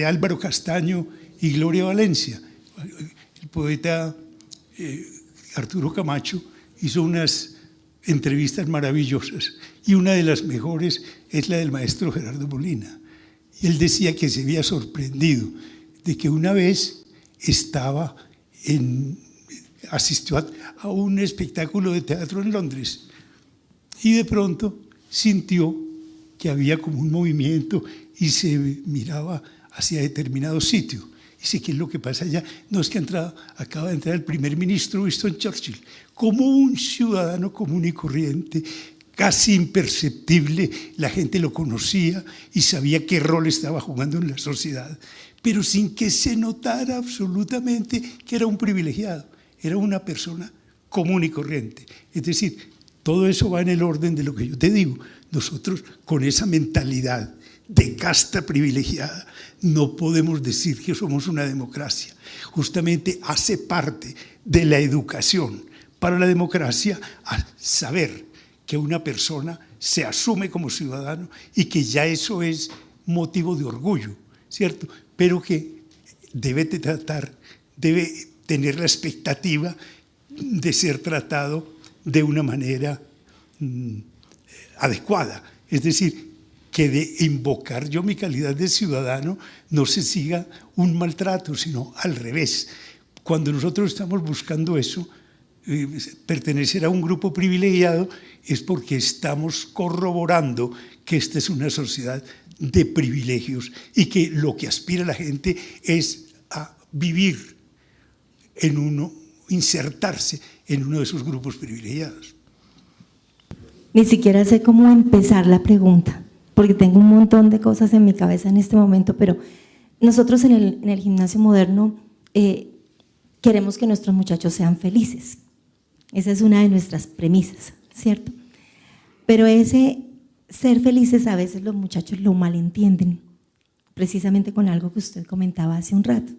Álvaro Castaño y Gloria Valencia. El poeta Arturo Camacho hizo unas entrevistas maravillosas y una de las mejores es la del maestro Gerardo Molina. Y él decía que se había sorprendido de que una vez asistió a un espectáculo de teatro en Londres y de pronto sintió que había como un movimiento y se miraba hacia determinado sitio. Dice, ¿qué es lo que pasa allá? No, es que acaba de entrar el primer ministro Winston Churchill, como un ciudadano común y corriente, casi imperceptible. La gente lo conocía y sabía qué rol estaba jugando en la sociedad, pero sin que se notara absolutamente que era un privilegiado, era una persona común y corriente. Es decir, todo eso va en el orden de lo que yo te digo. Nosotros, con esa mentalidad de casta privilegiada, no podemos decir que somos una democracia. Justamente hace parte de la educación para la democracia a saber que una persona se asume como ciudadano y que ya eso es motivo de orgullo, ¿cierto? Pero que debe tener la expectativa de ser tratado de una manera adecuada. Es decir, que de invocar yo mi calidad de ciudadano no se siga un maltrato, sino al revés. Cuando nosotros estamos buscando eso, pertenecer a un grupo privilegiado, es porque estamos corroborando que esta es una sociedad de privilegios y que lo que aspira la gente es a vivir en uno, insertarse en uno de esos grupos privilegiados. Ni siquiera sé cómo empezar la pregunta, porque tengo un montón de cosas en mi cabeza en este momento, pero nosotros en el gimnasio moderno queremos que nuestros muchachos sean felices. Esa es una de nuestras premisas, ¿cierto? Pero ese ser felices a veces los muchachos lo malentienden, precisamente con algo que usted comentaba hace un rato,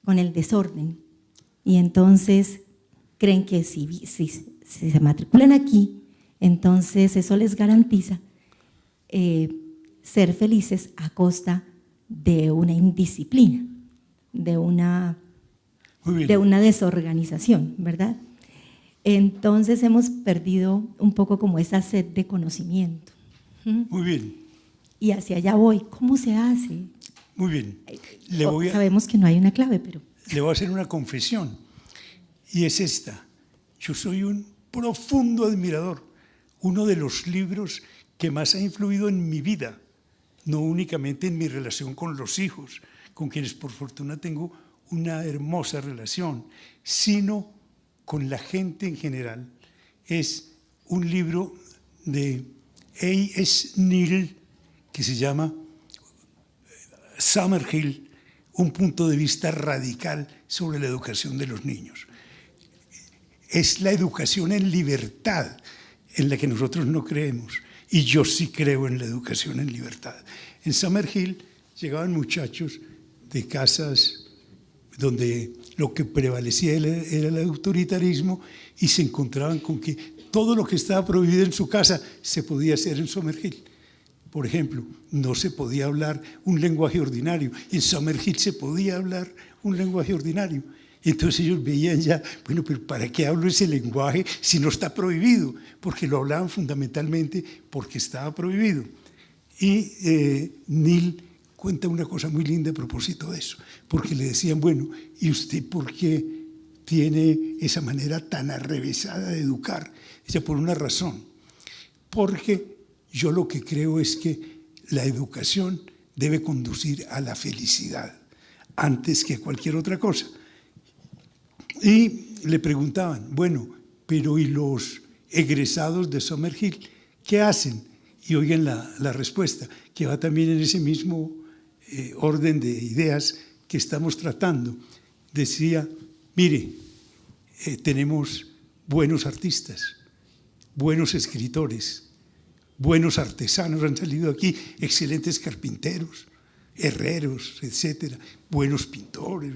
con el desorden. Y entonces creen que si se matriculan aquí, entonces eso les garantiza ser felices a costa de una indisciplina, de una desorganización, ¿verdad? Entonces hemos perdido un poco como esa sed de conocimiento. Muy bien. Y hacia allá voy. ¿Cómo se hace? Muy bien. Sabemos que no hay una clave, pero… Le voy a hacer una confesión, y es esta. Yo soy un profundo admirador. Uno de los libros que más ha influido en mi vida, no únicamente en mi relación con los hijos, con quienes por fortuna tengo una hermosa relación, sino con la gente en general, es un libro de A.S. Neill que se llama Summerhill, un punto de vista radical sobre la educación de los niños. Es la educación en libertad en la que nosotros no creemos, y yo sí creo en la educación en libertad. En Summerhill llegaban muchachos de casas donde lo que prevalecía era el autoritarismo y se encontraban con que todo lo que estaba prohibido en su casa se podía hacer en Summerhill. Por ejemplo, no se podía hablar un lenguaje ordinario. En Summerhill se podía hablar un lenguaje ordinario. Entonces ellos veían ya, bueno, pero ¿para qué hablo ese lenguaje si no está prohibido? Porque lo hablaban fundamentalmente porque estaba prohibido. Y Neill cuenta una cosa muy linda a propósito de eso, porque le decían, bueno, ¿y usted por qué tiene esa manera tan arrevesada de educar? Dice, por una razón, porque yo lo que creo es que la educación debe conducir a la felicidad antes que cualquier otra cosa. Y le preguntaban, bueno, pero ¿y los egresados de Summerhill qué hacen? Y oigan la respuesta, que va también en ese mismo orden de ideas que estamos tratando. Decía, mire, tenemos buenos artistas, buenos escritores, buenos artesanos, han salido aquí excelentes carpinteros, herreros, etcétera, buenos pintores,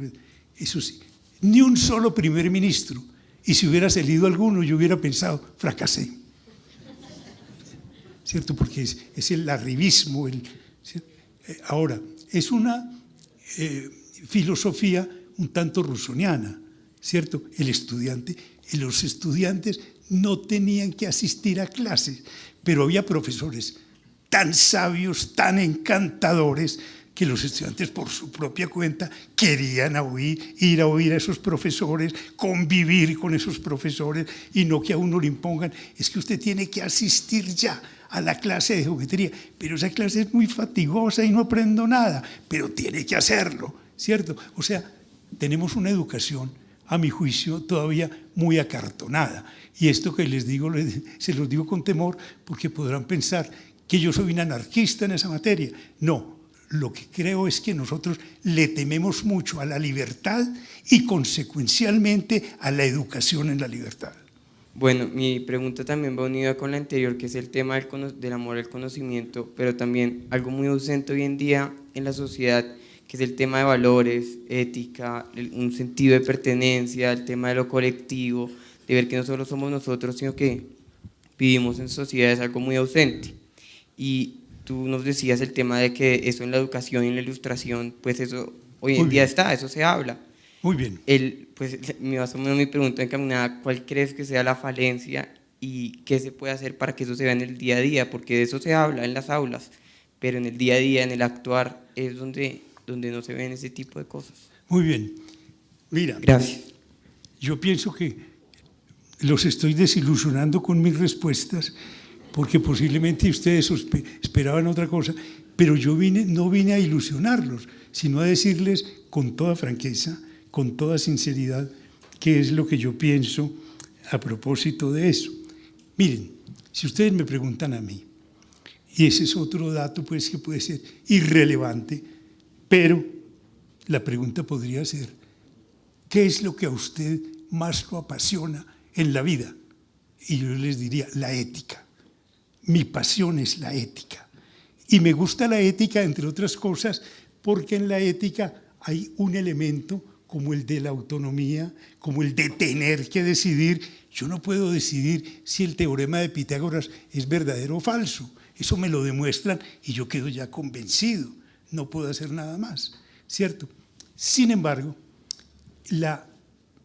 eso sí, ni un solo primer ministro. Y si hubiera salido alguno, yo hubiera pensado, fracasé. ¿cierto? Porque es el arribismo. Ahora, es una filosofía un tanto rusoniana, ¿cierto? Los estudiantes no tenían que asistir a clases, pero había profesores tan sabios, tan encantadores, que los estudiantes por su propia cuenta querían ir a oír a esos profesores, convivir con esos profesores, y no que a uno le impongan, es que usted tiene que asistir ya a la clase de geometría, pero esa clase es muy fatigosa y no aprendo nada, pero tiene que hacerlo, ¿cierto? O sea, tenemos una educación, a mi juicio, todavía muy acartonada. Y esto que les digo, se los digo con temor, porque podrán pensar que yo soy un anarquista en esa materia. No, lo que creo es que nosotros le tememos mucho a la libertad y consecuencialmente a la educación en la libertad. Bueno, mi pregunta también va unida con la anterior, que es el tema del amor al conocimiento, pero también algo muy ausente hoy en día en la sociedad, que es el tema de valores, ética, un sentido de pertenencia, el tema de lo colectivo, de ver que no solo somos nosotros, sino que vivimos en sociedad, es algo muy ausente. Y tú nos decías el tema de que eso en la educación y en la ilustración, pues eso hoy en día está, eso se habla. Muy bien. Pues más o menos mi pregunta encaminada, ¿cuál crees que sea la falencia y qué se puede hacer para que eso se vea en el día a día? Porque de eso se habla en las aulas, pero en el día a día, en el actuar, es donde no se ven ese tipo de cosas. Muy bien. Mira, gracias. Yo pienso que los estoy desilusionando con mis respuestas, porque posiblemente ustedes esperaban otra cosa, pero yo no vine a ilusionarlos, sino a decirles con toda franqueza, con toda sinceridad, qué es lo que yo pienso a propósito de eso. Miren, si ustedes me preguntan a mí, y ese es otro dato pues que puede ser irrelevante, pero la pregunta podría ser, ¿qué es lo que a usted más lo apasiona en la vida? Y yo les diría, la ética. Mi pasión es la ética. Y me gusta la ética, entre otras cosas, porque en la ética hay un elemento como el de la autonomía, como el de tener que decidir. Yo no puedo decidir si el teorema de Pitágoras es verdadero o falso. Eso me lo demuestran y yo quedo ya convencido. No puedo hacer nada más, ¿cierto? Sin embargo, la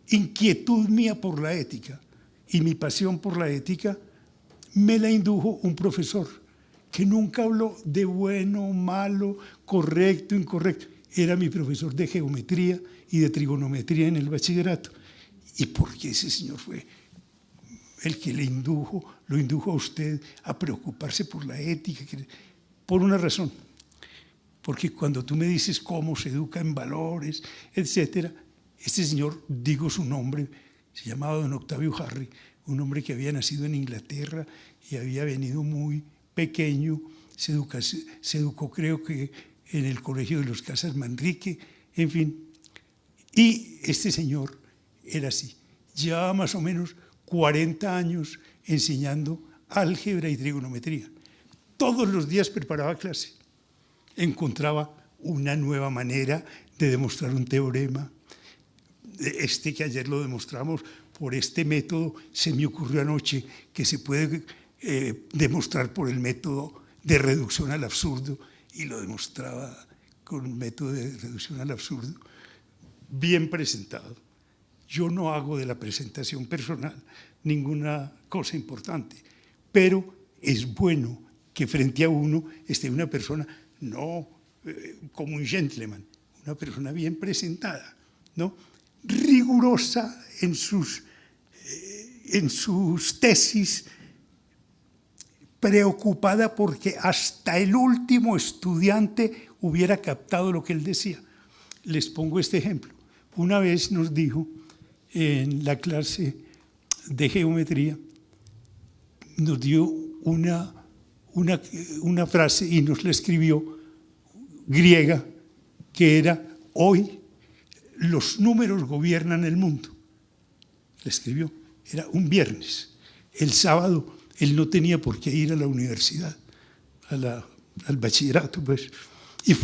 inquietud mía por la ética y mi pasión por la ética me la indujo un profesor que nunca habló de bueno, malo, correcto, incorrecto. Era mi profesor de geometría y de trigonometría en el bachillerato. ¿Y por qué ese señor fue el que lo indujo a usted a preocuparse por la ética? Por una razón. Porque cuando tú me dices cómo se educa en valores, etcétera, este señor, digo su nombre, se llamaba don Octavio Harry, un hombre que había nacido en Inglaterra y había venido muy pequeño, se educó creo que en el colegio de los Casas Manrique, en fin. Y este señor era así, llevaba más o menos 40 años enseñando álgebra y trigonometría. Todos los días preparaba clase. Encontraba una nueva manera de demostrar un teorema. Que ayer lo demostramos por este método, se me ocurrió anoche que se puede demostrar por el método de reducción al absurdo, y lo demostraba con un método de reducción al absurdo bien presentado. Yo no hago de la presentación personal ninguna cosa importante, pero es bueno que frente a uno esté una persona no como un gentleman, una persona bien presentada, ¿no? Rigurosa en sus tesis, preocupada porque hasta el último estudiante hubiera captado lo que él decía. Les pongo este ejemplo. Una vez nos dijo en la clase de geometría, nos dio una frase y nos la escribió griega, que era: hoy los números gobiernan el mundo. La escribió, era un viernes. El sábado él no tenía por qué ir a la universidad, al bachillerato, pues. Y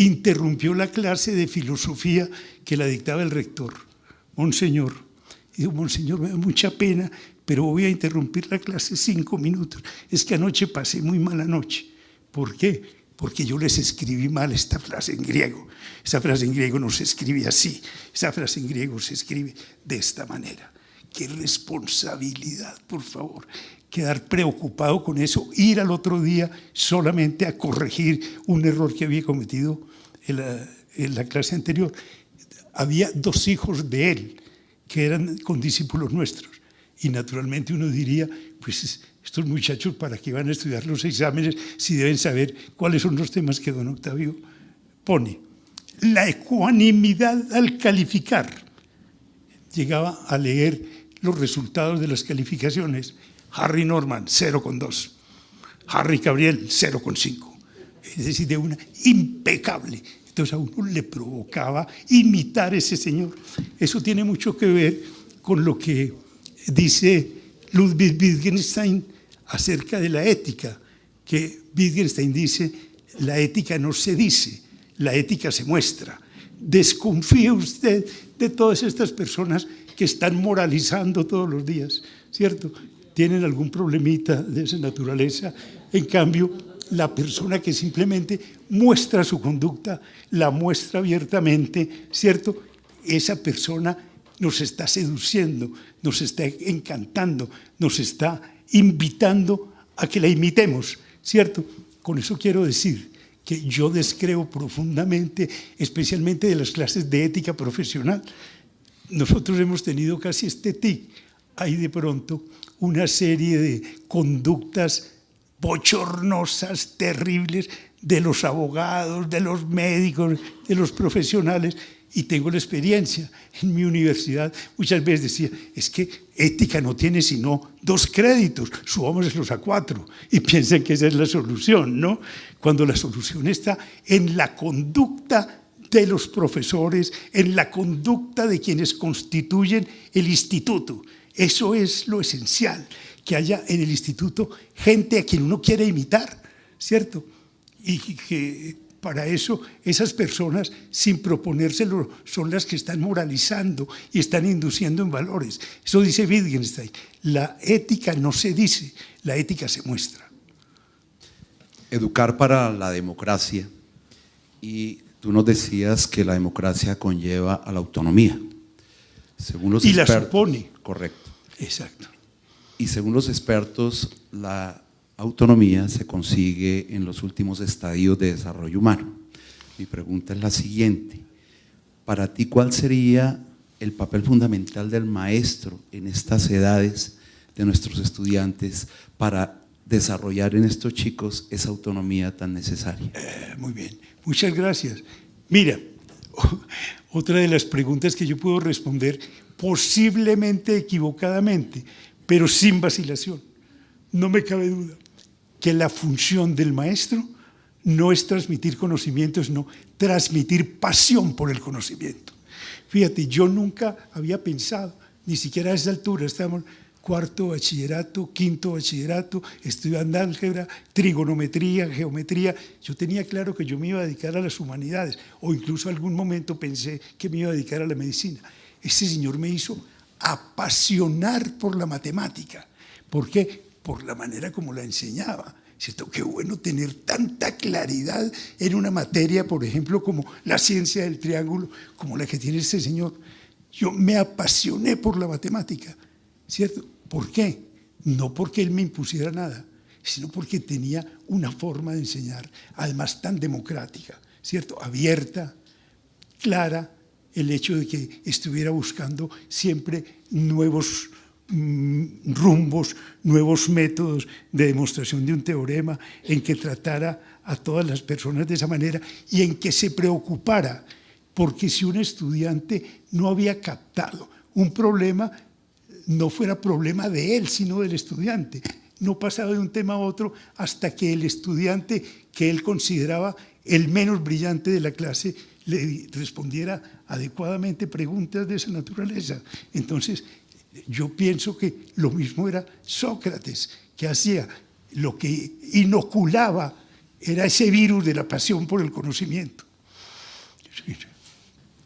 interrumpió la clase de filosofía que la dictaba el rector, Monseñor. Y dijo: Monseñor, me da mucha pena, pero voy a interrumpir la clase 5 minutos. Es que anoche pasé muy mala noche. ¿Por qué? Porque yo les escribí mal esta frase en griego. Esa frase en griego no se escribe así. Esa frase en griego se escribe de esta manera. ¡Qué responsabilidad, por favor! Quedar preocupado con eso, ir al otro día solamente a corregir un error que había cometido en la clase anterior. Había 2 hijos de él que eran condiscípulos nuestros. Y naturalmente uno diría, pues estos muchachos, ¿para qué van a estudiar los exámenes si deben saber cuáles son los temas que don Octavio pone? La ecuanimidad al calificar. Llegaba a leer los resultados de las calificaciones. Harry Norman, 0,2. Harry Gabriel, 0,5. Es decir, de una impecable. Entonces a uno le provocaba imitar a ese señor. Eso tiene mucho que ver con lo que dice Ludwig Wittgenstein acerca de la ética, que Wittgenstein dice, la ética no se dice, la ética se muestra. Desconfíe usted de todas estas personas que están moralizando todos los días, ¿cierto? Tienen algún problemita de esa naturaleza. En cambio, la persona que simplemente muestra su conducta, la muestra abiertamente, ¿cierto? Esa persona nos está seduciendo, nos está encantando, nos está invitando a que la imitemos, ¿cierto? Con eso quiero decir que yo descreo profundamente, especialmente de las clases de ética profesional. Nosotros hemos tenido casi este tic. Hay de pronto una serie de conductas bochornosas, terribles, de los abogados, de los médicos, de los profesionales, y tengo la experiencia. En mi universidad muchas veces decía, es que ética no tiene sino 2 créditos, subámoslos a 4, y piensan que esa es la solución, ¿no? Cuando la solución está en la conducta de los profesores, en la conducta de quienes constituyen el instituto. Eso es lo esencial, que haya en el instituto gente a quien uno quiere imitar, ¿cierto? Y que para eso esas personas, sin proponérselo, son las que están moralizando y están induciendo en valores. Eso dice Wittgenstein, la ética no se dice, la ética se muestra. Educar para la democracia, y tú nos decías que la democracia conlleva a la autonomía. Según los expertos, la supone. Correcto. Exacto. Y según los expertos, la autonomía se consigue en los últimos estadios de desarrollo humano. Mi pregunta es la siguiente: para ti, ¿cuál sería el papel fundamental del maestro en estas edades de nuestros estudiantes para desarrollar en estos chicos esa autonomía tan necesaria? Muy bien, muchas gracias. Mira, otra de las preguntas que yo puedo responder, posiblemente equivocadamente, pero sin vacilación, no me cabe duda, que la función del maestro no es transmitir conocimiento, sino transmitir pasión por el conocimiento. Fíjate, yo nunca había pensado, ni siquiera a esa altura, estamos 4º bachillerato, 5º bachillerato, estudiando álgebra, trigonometría, geometría. Yo tenía claro que yo me iba a dedicar a las humanidades, o incluso algún momento pensé que me iba a dedicar a la medicina. Ese señor me hizo apasionar por la matemática. ¿Por qué? Por la manera como la enseñaba. ¿Cierto? Qué bueno tener tanta claridad en una materia, por ejemplo, como la ciencia del triángulo, como la que tiene este señor. Yo me apasioné por la matemática, ¿cierto? ¿Por qué? No porque él me impusiera nada, sino porque tenía una forma de enseñar, además tan democrática, ¿cierto? Abierta, clara, el hecho de que estuviera buscando siempre nuevos rumbos, nuevos métodos de demostración de un teorema, en que tratara a todas las personas de esa manera y en que se preocupara, porque si un estudiante no había captado un problema, no fuera problema de él, sino del estudiante. No pasaba de un tema a otro hasta que el estudiante que él consideraba el menos brillante de la clase le respondiera adecuadamente preguntas de esa naturaleza. Entonces, yo pienso que lo mismo era Sócrates, que hacía lo que inoculaba, era ese virus de la pasión por el conocimiento.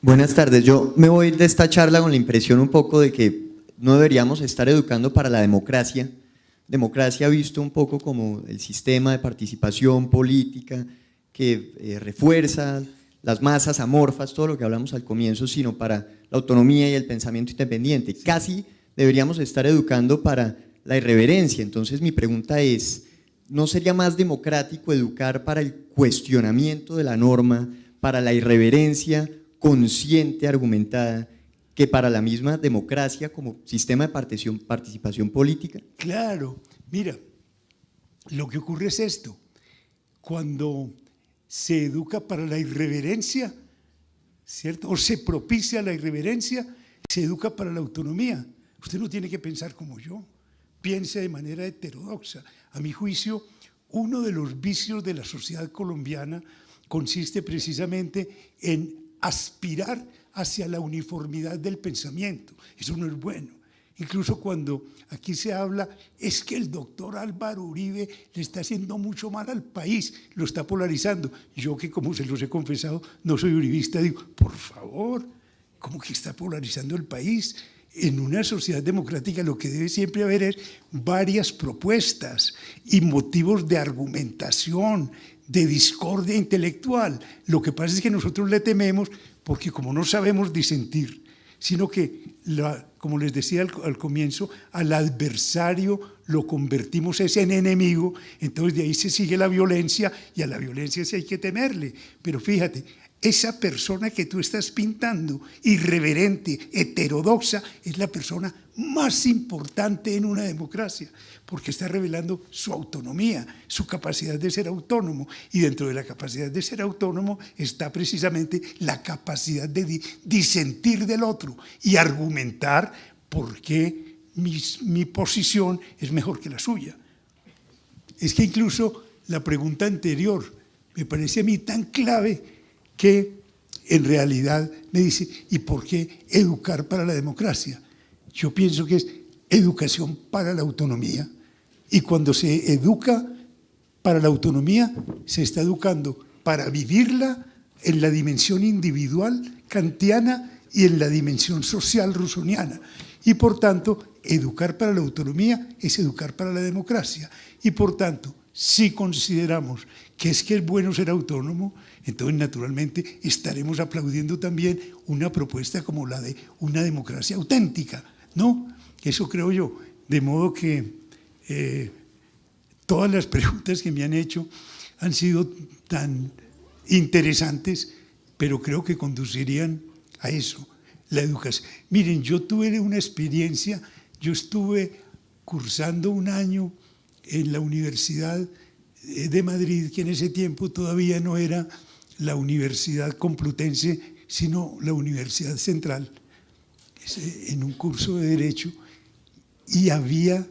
Buenas tardes, yo me voy de esta charla con la impresión un poco de que no deberíamos estar educando para la democracia. Democracia visto un poco como el sistema de participación política que refuerza las masas amorfas, todo lo que hablamos al comienzo, sino para la autonomía y el pensamiento independiente. Casi deberíamos estar educando para la irreverencia. Entonces mi pregunta es, ¿no sería más democrático educar para el cuestionamiento de la norma, para la irreverencia consciente, argumentada, que para la misma democracia como sistema de participación política? Claro, mira, lo que ocurre es esto: cuando se educa para la irreverencia, ¿cierto?, o se propicia la irreverencia, se educa para la autonomía. Usted no tiene que pensar como yo, piense de manera heterodoxa. A mi juicio, uno de los vicios de la sociedad colombiana consiste precisamente en aspirar hacia la uniformidad del pensamiento. Eso no es bueno. Incluso cuando aquí se habla, es que el doctor Álvaro Uribe le está haciendo mucho mal al país, lo está polarizando. Yo, que como se los he confesado, no soy uribista, digo, por favor, ¿cómo que está polarizando el país? En una sociedad democrática lo que debe siempre haber es varias propuestas y motivos de argumentación, de discordia intelectual. Lo que pasa es que nosotros le tememos porque como no sabemos disentir, sino que, como les decía al comienzo, al adversario lo convertimos en enemigo, entonces de ahí se sigue la violencia y a la violencia sí hay que temerle. Pero fíjate, esa persona que tú estás pintando, irreverente, heterodoxa, es la persona más importante en una democracia, porque está revelando su autonomía, su capacidad de ser autónomo, y dentro de la capacidad de ser autónomo está precisamente la capacidad de disentir del otro y argumentar por qué mi posición es mejor que la suya. Es que incluso la pregunta anterior me parece a mí tan clave, que en realidad me dice, ¿y por qué educar para la democracia? Yo pienso que es educación para la autonomía, y cuando se educa para la autonomía, se está educando para vivirla en la dimensión individual kantiana y en la dimensión social rusoniana. Y por tanto, educar para la autonomía es educar para la democracia. Y por tanto, si consideramos que es bueno ser autónomo, entonces naturalmente estaremos aplaudiendo también una propuesta como la de una democracia auténtica, ¿no? Eso creo yo. De modo que todas las preguntas que me han hecho han sido tan interesantes, pero creo que conducirían a eso, la educación. Miren, yo tuve una experiencia, yo estuve cursando un año en la Universidad de Madrid, que en ese tiempo todavía no era la Universidad Complutense, sino la Universidad Central, en un curso de Derecho, y había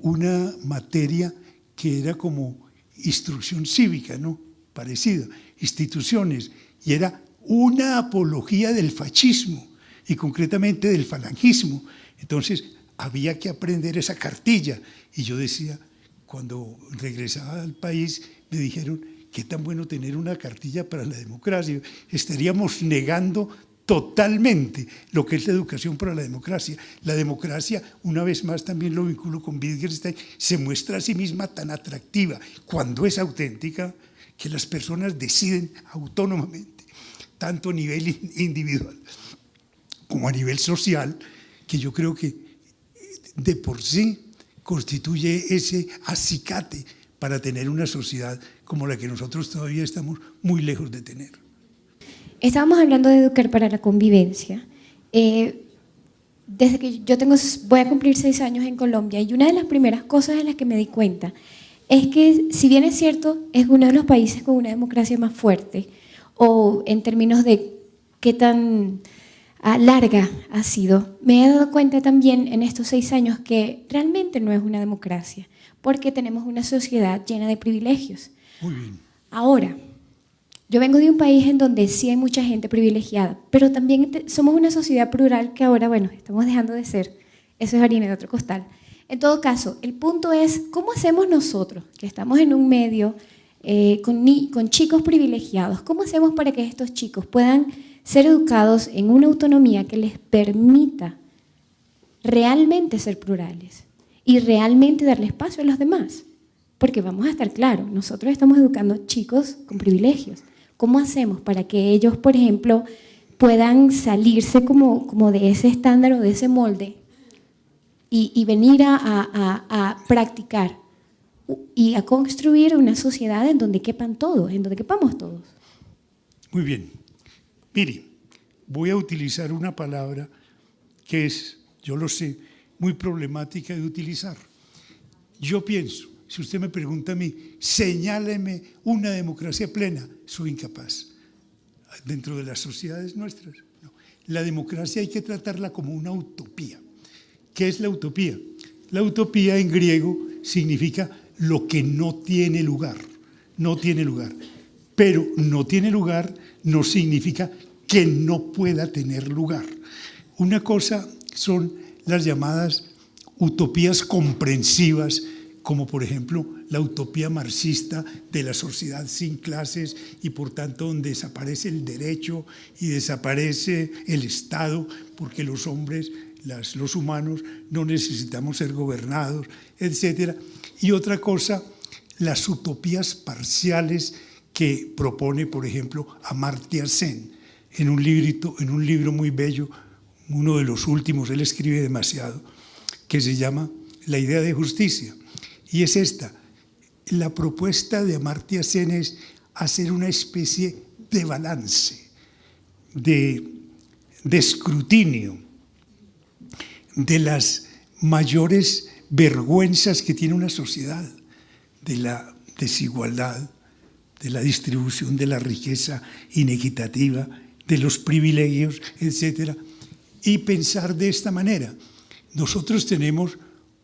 una materia que era como instrucción cívica, ¿no?, parecida, instituciones, y era una apología del fascismo, y concretamente del falangismo. Entonces había que aprender esa cartilla, y yo decía, cuando regresaba al país, me dijeron, qué tan bueno tener una cartilla para la democracia. Estaríamos negando totalmente lo que es la educación para la democracia. La democracia, una vez más también lo vinculo con Wittgenstein, se muestra a sí misma tan atractiva cuando es auténtica, que las personas deciden autónomamente, tanto a nivel individual como a nivel social, que yo creo que de por sí constituye ese acicate para tener una sociedad como la que nosotros todavía estamos muy lejos de tener. Estábamos hablando de educar para la convivencia. Desde que voy a cumplir 6 años en Colombia, y una de las primeras cosas en las que me di cuenta es que, si bien es cierto, es uno de los países con una democracia más fuerte, o en términos de qué tan larga ha sido, me he dado cuenta también en estos 6 años que realmente no es una democracia, porque tenemos una sociedad llena de privilegios. Muy bien. Ahora, yo vengo de un país en donde sí hay mucha gente privilegiada, pero también somos una sociedad plural que ahora, bueno, estamos dejando de ser. Eso es harina de otro costal. En todo caso, el punto es, ¿cómo hacemos nosotros, que estamos en un medio con chicos privilegiados, cómo hacemos para que estos chicos puedan ser educados en una autonomía que les permita realmente ser plurales y realmente darle espacio a los demás. Porque vamos a estar claros, nosotros estamos educando chicos con privilegios. ¿Cómo hacemos para que ellos, por ejemplo, puedan salirse como de ese estándar o de ese molde y venir a practicar y a construir una sociedad en donde quepan todos, en donde quepamos todos? Muy bien. Mire, voy a utilizar una palabra que es, yo lo sé, muy problemática de utilizar. Yo pienso, si usted me pregunta a mí, señáleme una democracia plena, soy incapaz. Dentro de las sociedades nuestras, no. La democracia hay que tratarla como una utopía. ¿Qué es la utopía? La utopía en griego significa lo que no tiene lugar, no tiene lugar. Pero no tiene lugar no significa que no pueda tener lugar. Una cosa son las llamadas utopías comprensivas, como por ejemplo la utopía marxista de la sociedad sin clases y por tanto donde desaparece el derecho y desaparece el Estado, porque los hombres, los humanos, no necesitamos ser gobernados, etc. Y otra cosa, las utopías parciales que propone, por ejemplo, Amartya Sen, en un libro muy bello, uno de los últimos, él escribe demasiado, que se llama La idea de justicia. Y es esta, la propuesta de Amartya Sen es hacer una especie de balance, de escrutinio de las mayores vergüenzas que tiene una sociedad, de la desigualdad, de la distribución de la riqueza inequitativa, de los privilegios, etc. Y pensar de esta manera. Nosotros tenemos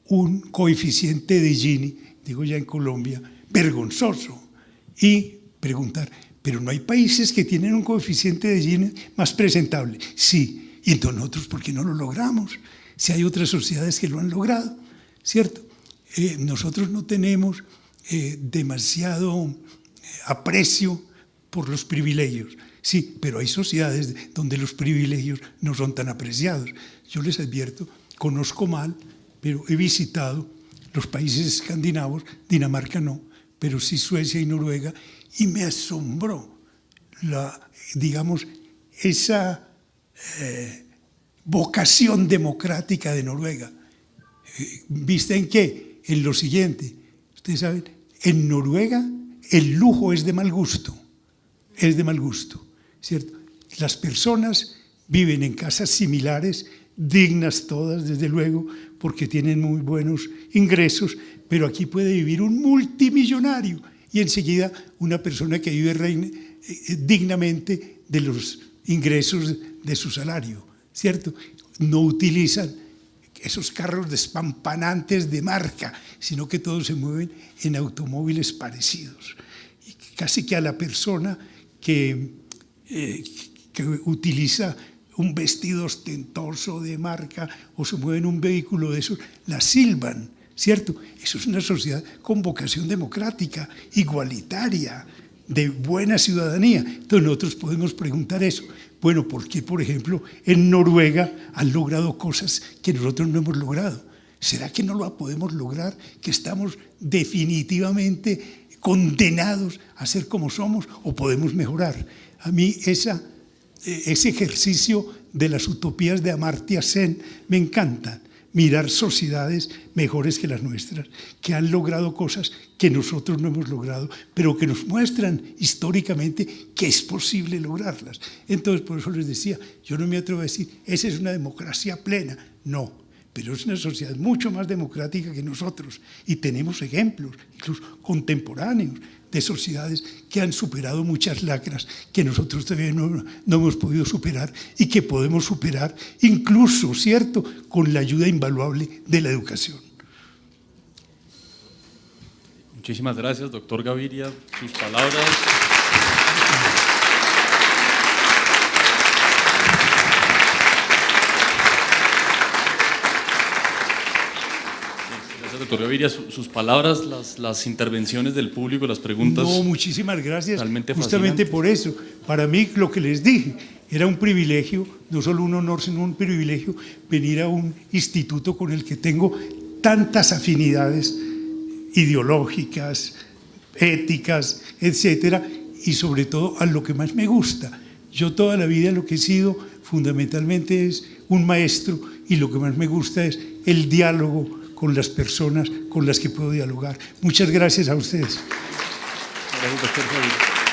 un coeficiente de Gini, digo ya en Colombia, vergonzoso. Y preguntar, ¿pero no hay países que tienen un coeficiente de Gini más presentable? Sí, y entonces nosotros, ¿por qué no lo logramos? Si hay otras sociedades que lo han logrado, ¿cierto? Nosotros no tenemos demasiado aprecio por los privilegios. Sí, pero hay sociedades donde los privilegios no son tan apreciados. Yo les advierto, conozco mal, pero he visitado los países escandinavos, Dinamarca no, pero sí Suecia y Noruega, y me asombró esa vocación democrática de Noruega. ¿Vista en qué? En lo siguiente, ustedes saben, en Noruega el lujo es de mal gusto, ¿cierto? Las personas viven en casas similares, dignas todas, desde luego, porque tienen muy buenos ingresos, pero aquí puede vivir un multimillonario y enseguida una persona que vive dignamente de los ingresos de su salario, ¿cierto? No utilizan esos carros despampanantes de marca, sino que todos se mueven en automóviles parecidos. Y casi que a la persona que utiliza un vestido ostentoso de marca o se mueve en un vehículo de esos, la silban, ¿cierto? Eso es una sociedad con vocación democrática, igualitaria, de buena ciudadanía. Entonces nosotros podemos preguntar eso. Bueno, ¿por qué, por ejemplo, en Noruega han logrado cosas que nosotros no hemos logrado? ¿Será que no lo podemos lograr? ¿Que estamos definitivamente condenados a ser como somos o podemos mejorar? A mí ese ejercicio de las utopías de Amartya Sen me encanta. Mirar sociedades mejores que las nuestras, que han logrado cosas que nosotros no hemos logrado, pero que nos muestran históricamente que es posible lograrlas. Entonces, por eso les decía, yo no me atrevo a decir, esa es una democracia plena. No, pero es una sociedad mucho más democrática que nosotros y tenemos ejemplos, incluso contemporáneos, de sociedades que han superado muchas lacras que nosotros todavía no hemos podido superar y que podemos superar incluso, ¿cierto?, con la ayuda invaluable de la educación. Muchísimas gracias, doctor Gaviria. Sus palabras. Doctor Gaviria, sus palabras, las intervenciones del público, las preguntas. No, muchísimas gracias. Realmente justamente por eso. Para mí, lo que les dije, Era un privilegio, no solo un honor, sino un privilegio venir a un instituto con el que tengo tantas afinidades ideológicas, éticas, etcétera, y sobre todo a lo que más me gusta. Yo toda la vida lo que he sido fundamentalmente es un maestro, y lo que más me gusta es el diálogo con las personas con las que puedo dialogar. Muchas gracias a ustedes. Gracias, doctor Javier.